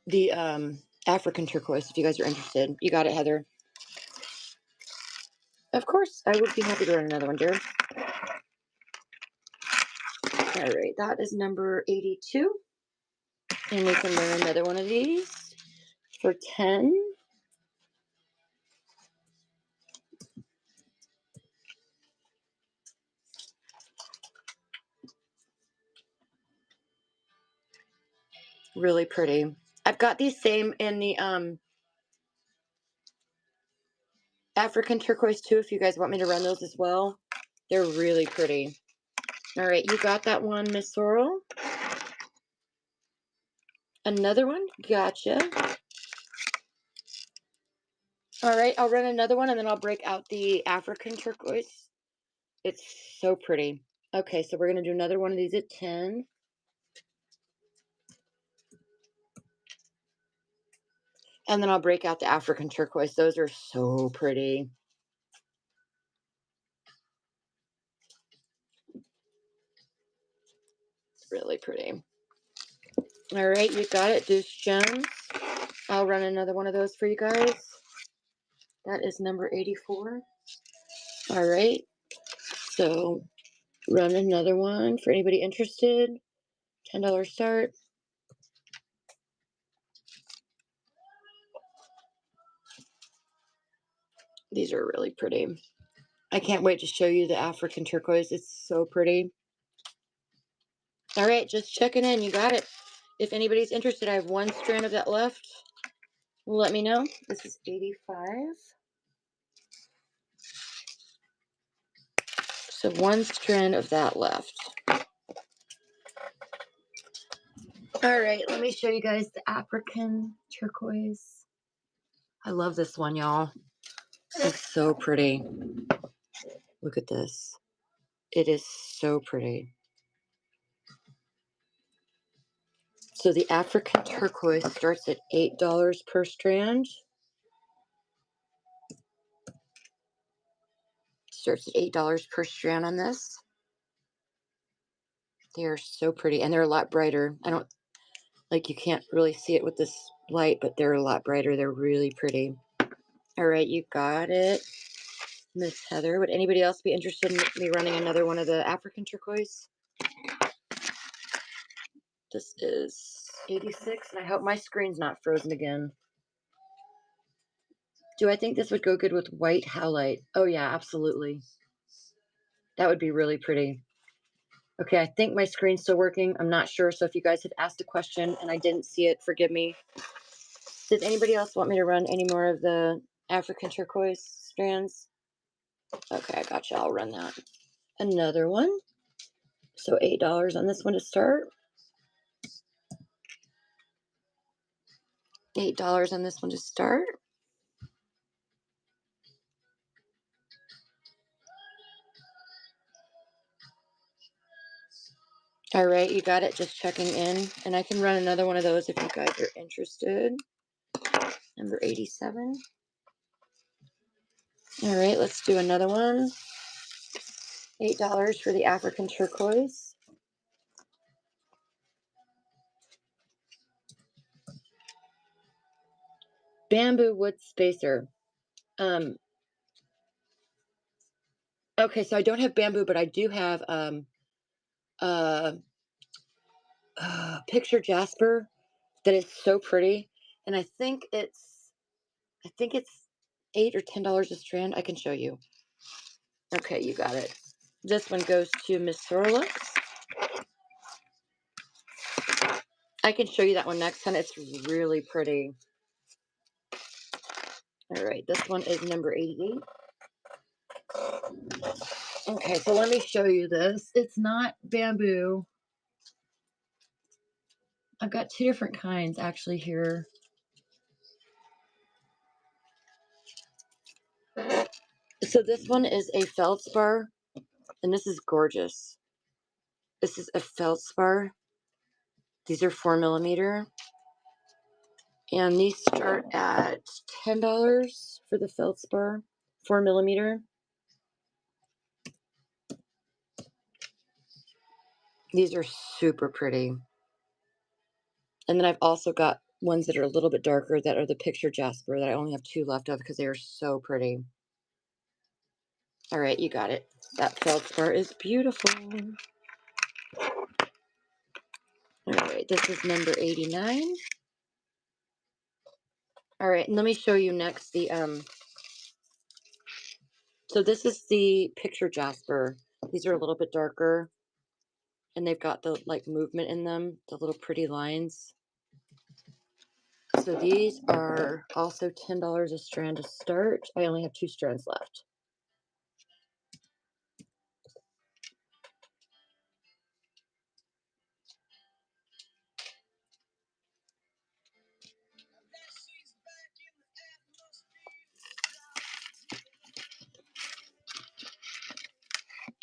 [SPEAKER 1] the African turquoise if you guys are interested. You got it, Heather. Of course, I would be happy to run another one, dear. All right, that is number 82. And we can run another one of these for 10. Really pretty. I've got these same in the African turquoise too, if you guys want me to run those as well. They're really pretty. All right, you got that one, Miss Sorrel. Another one? Gotcha. All right, I'll run another one and then I'll break out the African turquoise. It's so pretty. Okay, so we're going to do another one of these at 10. And then I'll break out the African turquoise. Those are so pretty. Really pretty. All right, you got it, Deuce Jones. I'll run another one of those for you guys. That is number 84. All right, so run another one for anybody interested. $10 start. These are really pretty. I can't wait to show you the African turquoise. It's so pretty. All right, just checking in. You got it. If anybody's interested, I have one strand of that left. Let me know. This is 85. So one strand of that left. All right, let me show you guys the African turquoise. I love this one, y'all. It's so pretty. Look at this. It is so pretty. So the African turquoise starts at $8 per strand. Starts at $8 per strand on this. They are so pretty, and they're a lot brighter. I don't, like, you can't really see it with this light, but they're a lot brighter. They're really pretty. All right, you got it, Miss Heather. Would anybody else be interested in me running another one of the African turquoise? This is 86, and I hope my screen's not frozen again. Do I think this would go good with white howlite? Oh, yeah, absolutely. That would be really pretty. Okay, I think my screen's still working. I'm not sure, so if you guys had asked a question and I didn't see it, forgive me. Does anybody else want me to run any more of the African turquoise strands? Okay, I got you. I'll run that. Another one. So $8 on this one to start. $8 on this one to start. All right, you got it. Just checking in. And I can run another one of those if you guys are interested. Number 87. All right, let's do another one. $8 for the African turquoise. Bamboo wood spacer. Okay, so I don't have bamboo, but I do have uh, picture jasper that is so pretty, and I think it's $8 or $10 a strand. I can show you. Okay, you got it. This one goes to Miss Sorlux. I can show you that one next time. It's really pretty. All right, this one is number 88. Okay, so let me show you this. It's not bamboo. I've got two different kinds actually here. So this one is a feldspar, and this is gorgeous. This is a feldspar. These are 4mm, and these start at $10 for the feldspar, 4mm. These are super pretty. And then I've also got ones that are a little bit darker that are the picture jasper that I only have two left of because they are so pretty. All right, you got it. That feldspar is beautiful. All right, this is number 89. All right, and let me show you next the so this is the picture jasper. These are a little bit darker, and they've got the like movement in them, the little pretty lines. So these are also $10 a strand to start. I only have two strands left.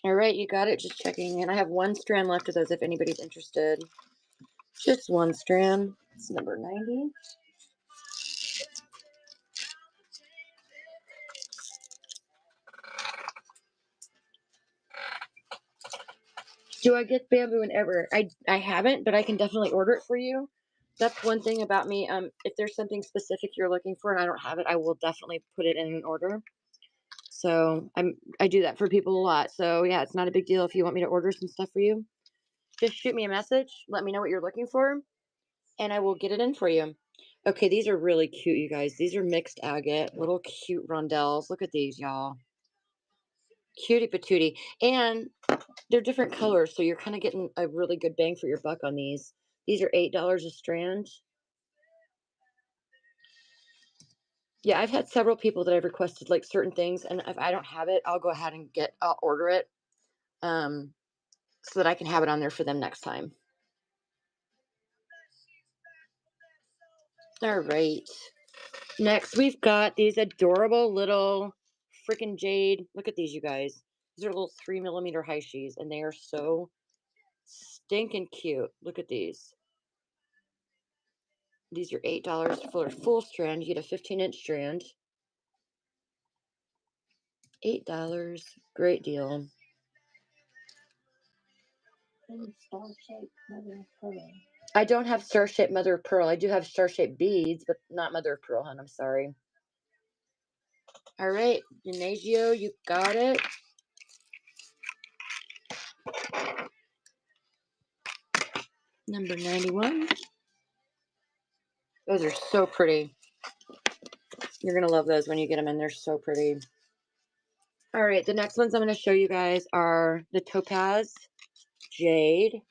[SPEAKER 1] All right, you got it. Just checking in. I have one strand left of those if anybody's interested. Just one strand. It's number 90. Do I get bamboo and ever? I haven't, but I can definitely order it for you. That's one thing about me. If there's something specific you're looking for and I don't have it, I will definitely put it in an order. So I do that for people a lot. So yeah, it's not a big deal if you want me to order some stuff for you. Just shoot me a message. Let me know what you're looking for, and I will get it in for you. Okay, these are really cute, you guys. These are mixed agate, little cute rondelles. Look at these, y'all. Cutie patootie. And they're different colors, so you're kind of getting a really good bang for your buck on these. These are $8 a strand. Yeah, I've had several people that I've requested like certain things, and if I don't have it, I'll go ahead and I'll order it, um, so that I can have it on there for them next time. All right. Next, we've got these adorable little freaking jade. Look at these, you guys. These are little 3mm Heishis, and they are so stinking cute. Look at these. These are $8 for a full strand. You get a 15-inch strand. $8. Great deal.
[SPEAKER 2] And star-shaped mother of pearl.
[SPEAKER 1] I don't have star-shaped mother of pearl. I do have star-shaped beads, but not mother of pearl, hon. I'm sorry. All right, Gymnasio, you got it. Number 91. Those are so pretty. You're going to love those when you get them in. They're so pretty. All right, the next ones I'm going to show you guys are the topaz jade.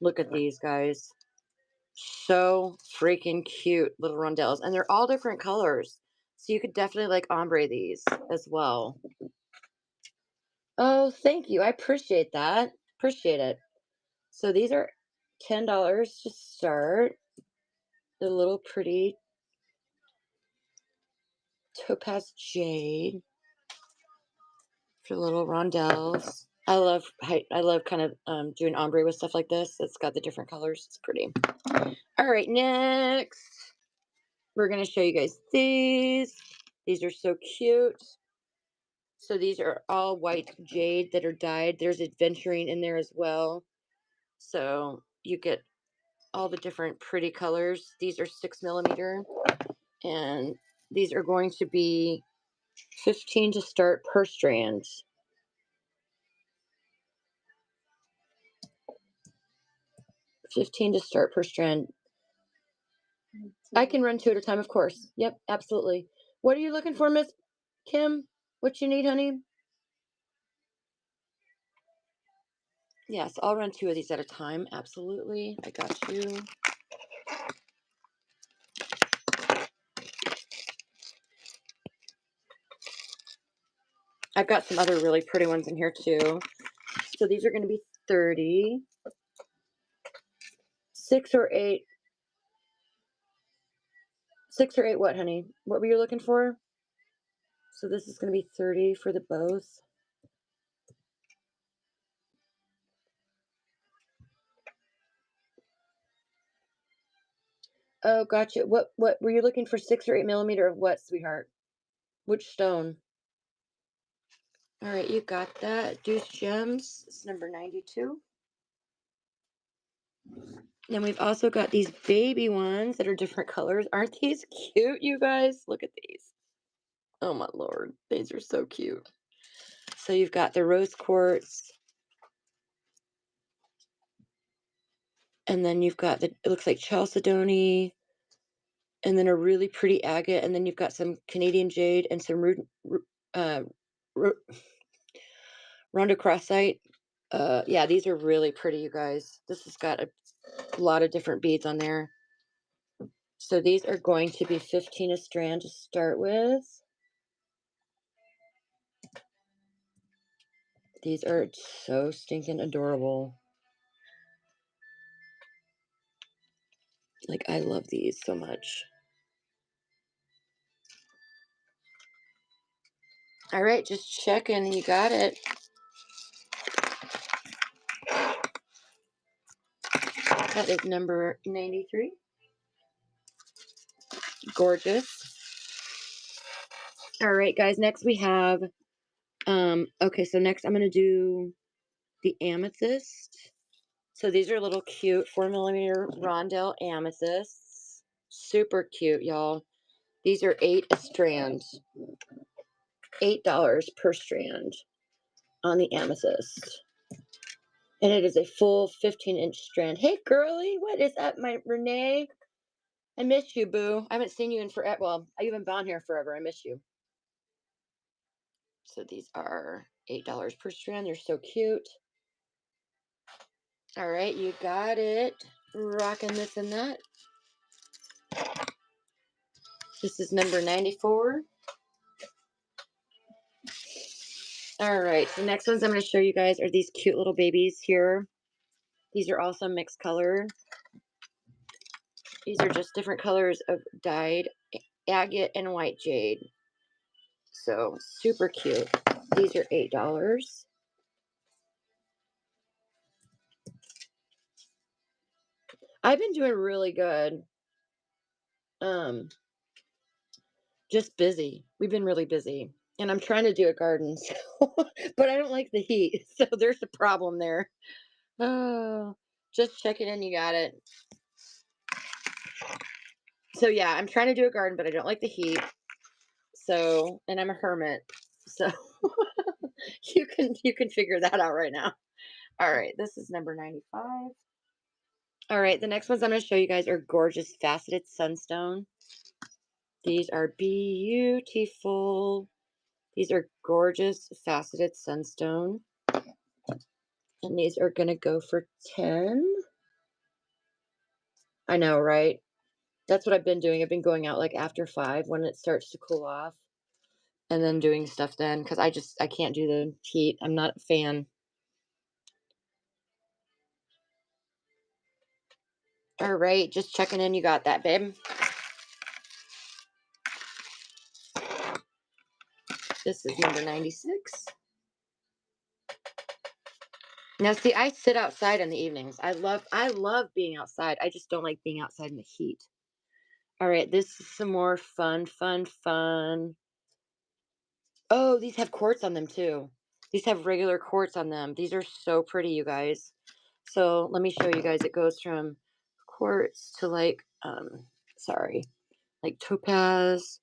[SPEAKER 1] Look at these, guys. So freaking cute little rondelles. And they're all different colors. So you could definitely like ombre these as well. Oh, thank you. I appreciate that. Appreciate it. So these are $10 to start. The little pretty topaz jade for little rondelles. I love kind of doing ombre with stuff like this. It's got the different colors. It's pretty. All right, next we're gonna show you guys these. These are so cute. So these are all white jade that are dyed. There's adventuring in there as well. So you get all the different pretty colors. These are 6mm, and these are going to be 15 to start per strand. 15 to start per strand. I can run two at a time, of course. Yep, absolutely. What are you looking for, Miss Kim? What you need, honey? Yes, I'll run two of these at a time. Absolutely. I got you. I've got some other really pretty ones in here too. So these are going to be 30. 6 or 8. 6 or 8 what, honey? What were you looking for? So this is going to be 30 for the both. Oh, gotcha. What were you looking for? 6 or 8mm of what, sweetheart? Which stone? All right, you got that. Deuce Gems. It's number 92. Then we've also got these baby ones that are different colors. Aren't these cute, you guys? Look at these. Oh my lord, these are so cute. So you've got the rose quartz, and then you've got it looks like chalcedony, and then a really pretty agate, and then you've got some Canadian jade and some uh, rhodochrosite. Yeah, these are really pretty, you guys. This has got a lot of different beads on there. So these are going to be 15 a strand to start with. These are so stinking adorable. Like, I love these so much. All right, just checking. You got it. That is number 93. Gorgeous. All right, guys. Next we have, okay, so next I'm going to do the amethyst. So these are little cute 4 millimeter Rondelle amethysts. Super cute, y'all. These are 8 a strand. $8 per strand on the amethyst. And it is a full 15-inch strand. Hey, girly, what is up, my Renee? I miss you, boo. I haven't seen you in forever. Well, I haven't been here forever. I miss you. So these are $8 per strand. They're so cute. All right, you got it. Rocking this and that. This is number 94. All right, so next ones I'm going to show you guys are these cute little babies here. These are also mixed color. These are just different colors of dyed agate and white jade. So super cute. These are $8. I've been doing really good. Just busy. We've been really busy. And I'm trying to do a garden, so, but I don't like the heat. So there's a problem there. Oh, just checking in. You got it. So yeah, I'm trying to do a garden, but I don't like the heat. So, and I'm a hermit. So you can figure that out right now. All right, this is number 95. All right, the next ones I'm going to show you guys are gorgeous faceted sunstone. These are beautiful. These are gorgeous faceted sunstone. And these are going to go for 10. I know, right? That's what I've been doing. I've been going out like after 5 when it starts to cool off and then doing stuff then because I can't do the heat. I'm not a fan. All right, just checking in. You got that, babe. This is number 96. Now, see, I sit outside in the evenings. I love being outside. I just don't like being outside in the heat. All right, this is some more fun. Oh, these have quartz on them too. These have regular quartz on them. These are so pretty, you guys. So let me show you guys. It goes from quartz to like, like topaz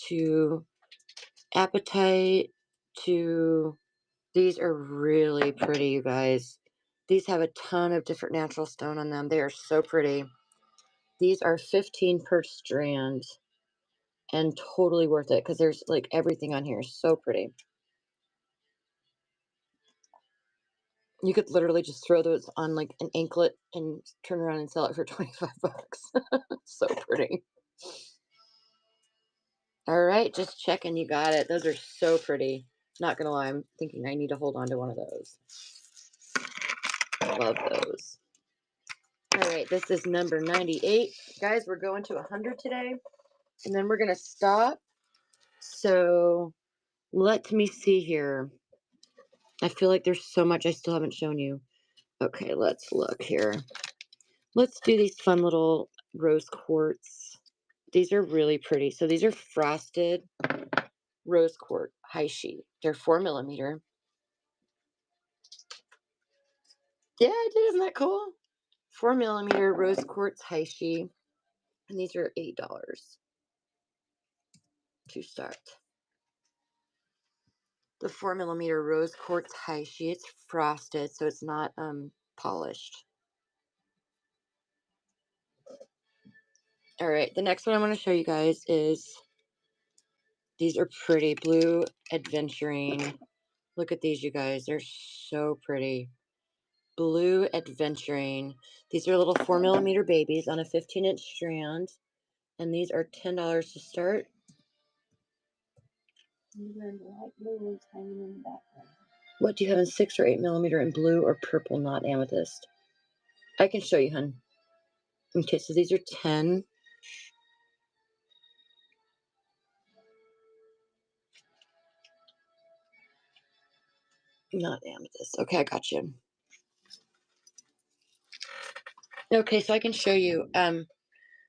[SPEAKER 1] to apatite to, these are really pretty, you guys. These have a ton of different natural stone on them. They are so pretty. These are 15 per strand and totally worth it because there's like everything on here. So pretty. You could literally just throw those on like an anklet and turn around and sell it for 25 bucks. So pretty. All right, just checking. You got it. Those are so pretty. Not gonna lie, I'm thinking I need to hold on to one of those. Love those. All right, this is number 98. Guys, we're going to 100 today, and then we're gonna stop. So let me see here. I feel like there's so much I still haven't shown you. Okay, let's look here. Let's do these fun little rose quartz. These are really pretty. So these are frosted rose quartz Heishi. They're 4 millimeter. Yeah, I did. Isn't that cool? 4 millimeter rose quartz Heishi. And these are $8 to start. The 4 millimeter rose quartz Heishi. It's frosted, so it's not polished. All right, the next one I want to show you guys is, these are pretty. Blue Adventuring. Look at these, you guys. They're so pretty. Blue Adventuring. These are little 4 millimeter babies on a 15-inch strand. And these are $10 to start.
[SPEAKER 2] And the light blue ones hanging in the background.
[SPEAKER 1] What do you have in 6 or 8 millimeter in blue or purple, not amethyst? I can show you, hun. Okay, so these are 10. Not amethyst. Okay, I got you. Okay, so I can show you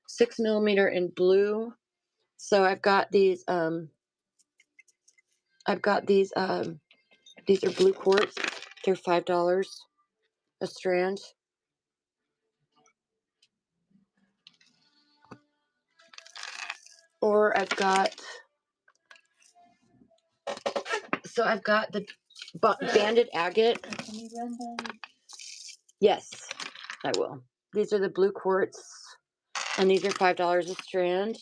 [SPEAKER 1] 6 millimeter in blue. So I've got these these are blue quartz. They're $5 a strand. Or I've got the banded agate.
[SPEAKER 2] Can you run those?
[SPEAKER 1] Yes, I will. These are the blue quartz, and these are $5 a strand.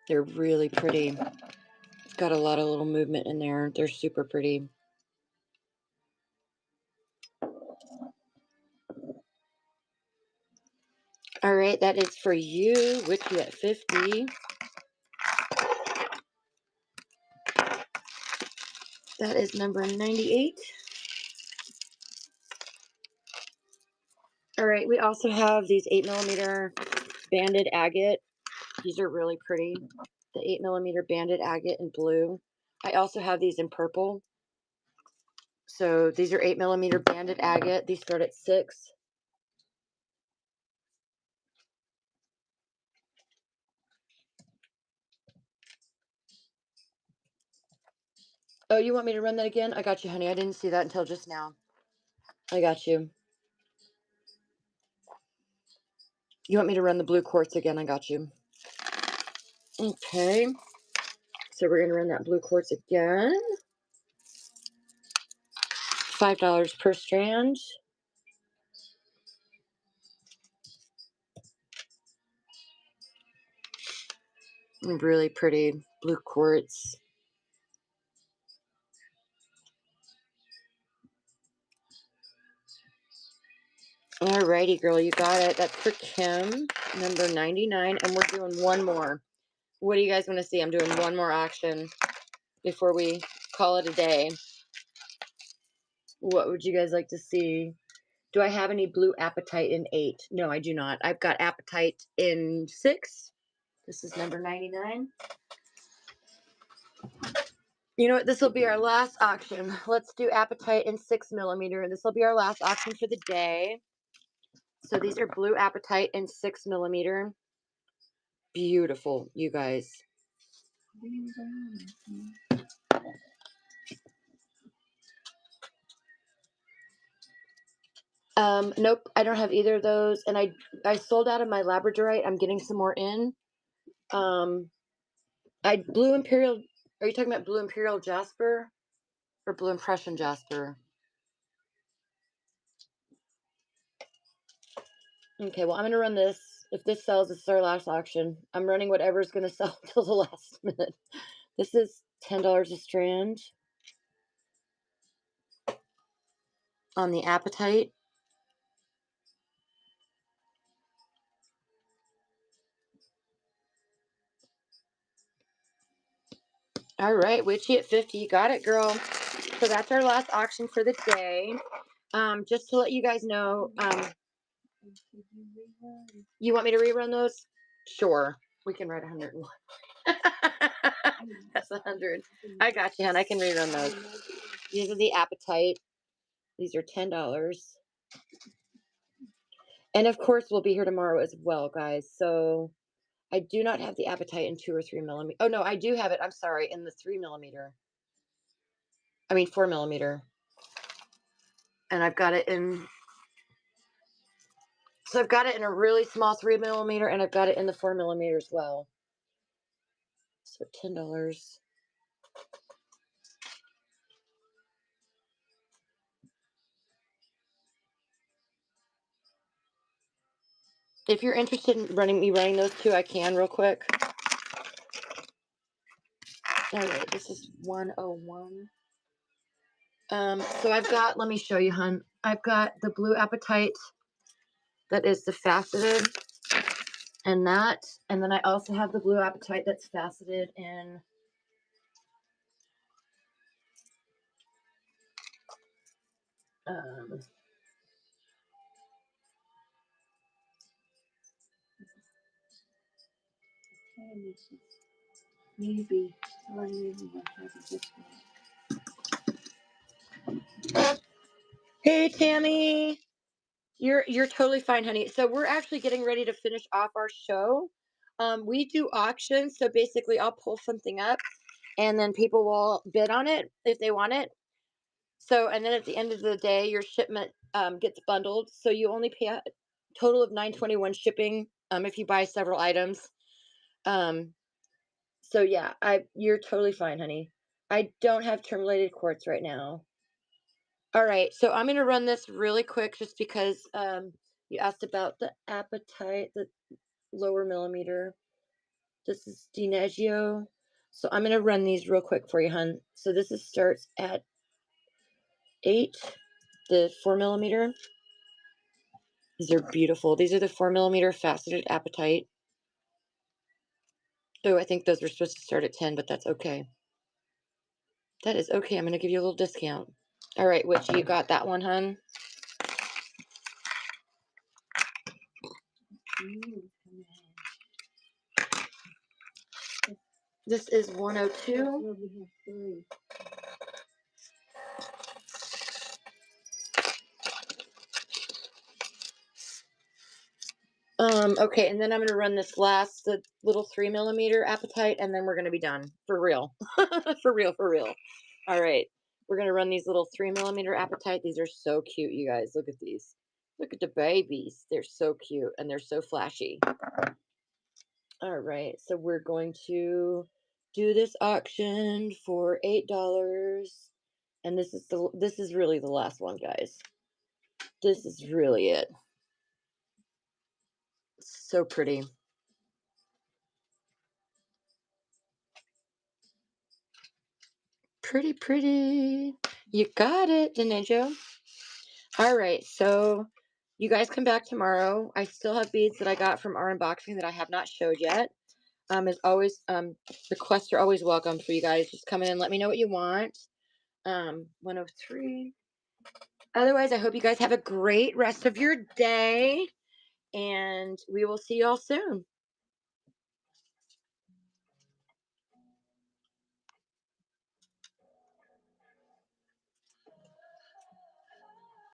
[SPEAKER 1] They're really pretty. Got a lot of little movement in there. They're super pretty. All right, that is for you, which you at 50. That is number 98. All right, we also have these 8mm banded agate. These are really pretty. The 8mm banded agate in blue. I also have these in purple. So these are 8mm banded agate. These start at 6. Oh, you want me to run that again? I got you, honey. I didn't see that until just now. I got you. You want me to run the blue quartz again? I got you. Okay. So we're going to run that blue quartz again. $5 per strand. Really pretty blue quartz. Alrighty, girl, you got it. That's for Kim, number 99, and we're doing one more. What do you guys want to see? I'm doing one more auction before we call it a day. What would you guys like to see? Do I have any blue apatite in 8? No, I do not. I've got apatite in 6. This is number 99. You know what? This will be our last auction. Let's do apatite in 6mm. This will be our last auction for the day. So these are blue apatite in 6mm. Beautiful, you guys. Nope, I don't have either of those. And I sold out of my labradorite. I'm getting some more in. Blue Imperial. Are you talking about Blue Imperial Jasper or Blue Impression Jasper? Okay, well, I'm going to run this. If this sells, it's our last auction. I'm running whatever's going to sell till the last minute. This is $10 a strand on the apatite. All right, Witchy at 50. You got it, girl. So that's our last auction for the day. Just to let you guys know, you want me to rerun those? Sure. We can write 101. That's 100. I got you, hon. I can rerun those. These are the apatite. These are $10. And of course, we'll be here tomorrow as well, guys. So I do not have the apatite in 2 or 3mm. Oh, no, I do have it. I'm sorry. In the 3mm. I mean, 4mm. And I've got it in. So I've got it in a really small 3mm, and I've got it in the 4mm as well. So $10. If you're interested in running those two, I can real quick. All right, this is 101. So I've got, let me show you, hun. I've got the blue apatite that is the faceted and that. And then I also have the blue apatite that's faceted in
[SPEAKER 2] Newbie running everyone has a
[SPEAKER 1] Hey Tammy. You're totally fine, honey. So we're actually getting ready to finish off our show. We do auctions, so basically I'll pull something up and then people will bid on it if they want it. So, and then at the end of the day, your shipment gets bundled. So you only pay a total of 9.21 shipping if you buy several items. Um, so yeah, you're totally fine, honey. I don't have terminated quartz right now. All right, so I'm gonna run this really quick just because you asked about the appetite, the lower millimeter. This is DiNeggio. So I'm gonna run these real quick for you, hun. So starts at 8, the 4 millimeter. These are beautiful. These are the 4 millimeter faceted apatite. Oh, I think those were supposed to start at 10, but that's okay. That is okay. I'm gonna give you a little discount. All right, which you got that one, hun? This is 102. Okay, and then I'm gonna run this last, the little 3 millimeter apatite, and then we're gonna be done for real. For real, for real. All right. We're gonna run these little 3 millimeter apatite. These are so cute, you guys. Look at these. Look at the babies. They're so cute and they're so flashy. All right, so we're going to do this auction for $8. And this is really the last one, guys. This is really it. So pretty. Pretty, pretty. You got it, Denejo. All right, so you guys come back tomorrow. I still have beads that I got from our unboxing that I have not showed yet. As always, requests are always welcome for you guys. Just come in and let me know what you want. 103. Otherwise, I hope you guys have a great rest of your day, and we will see y'all soon.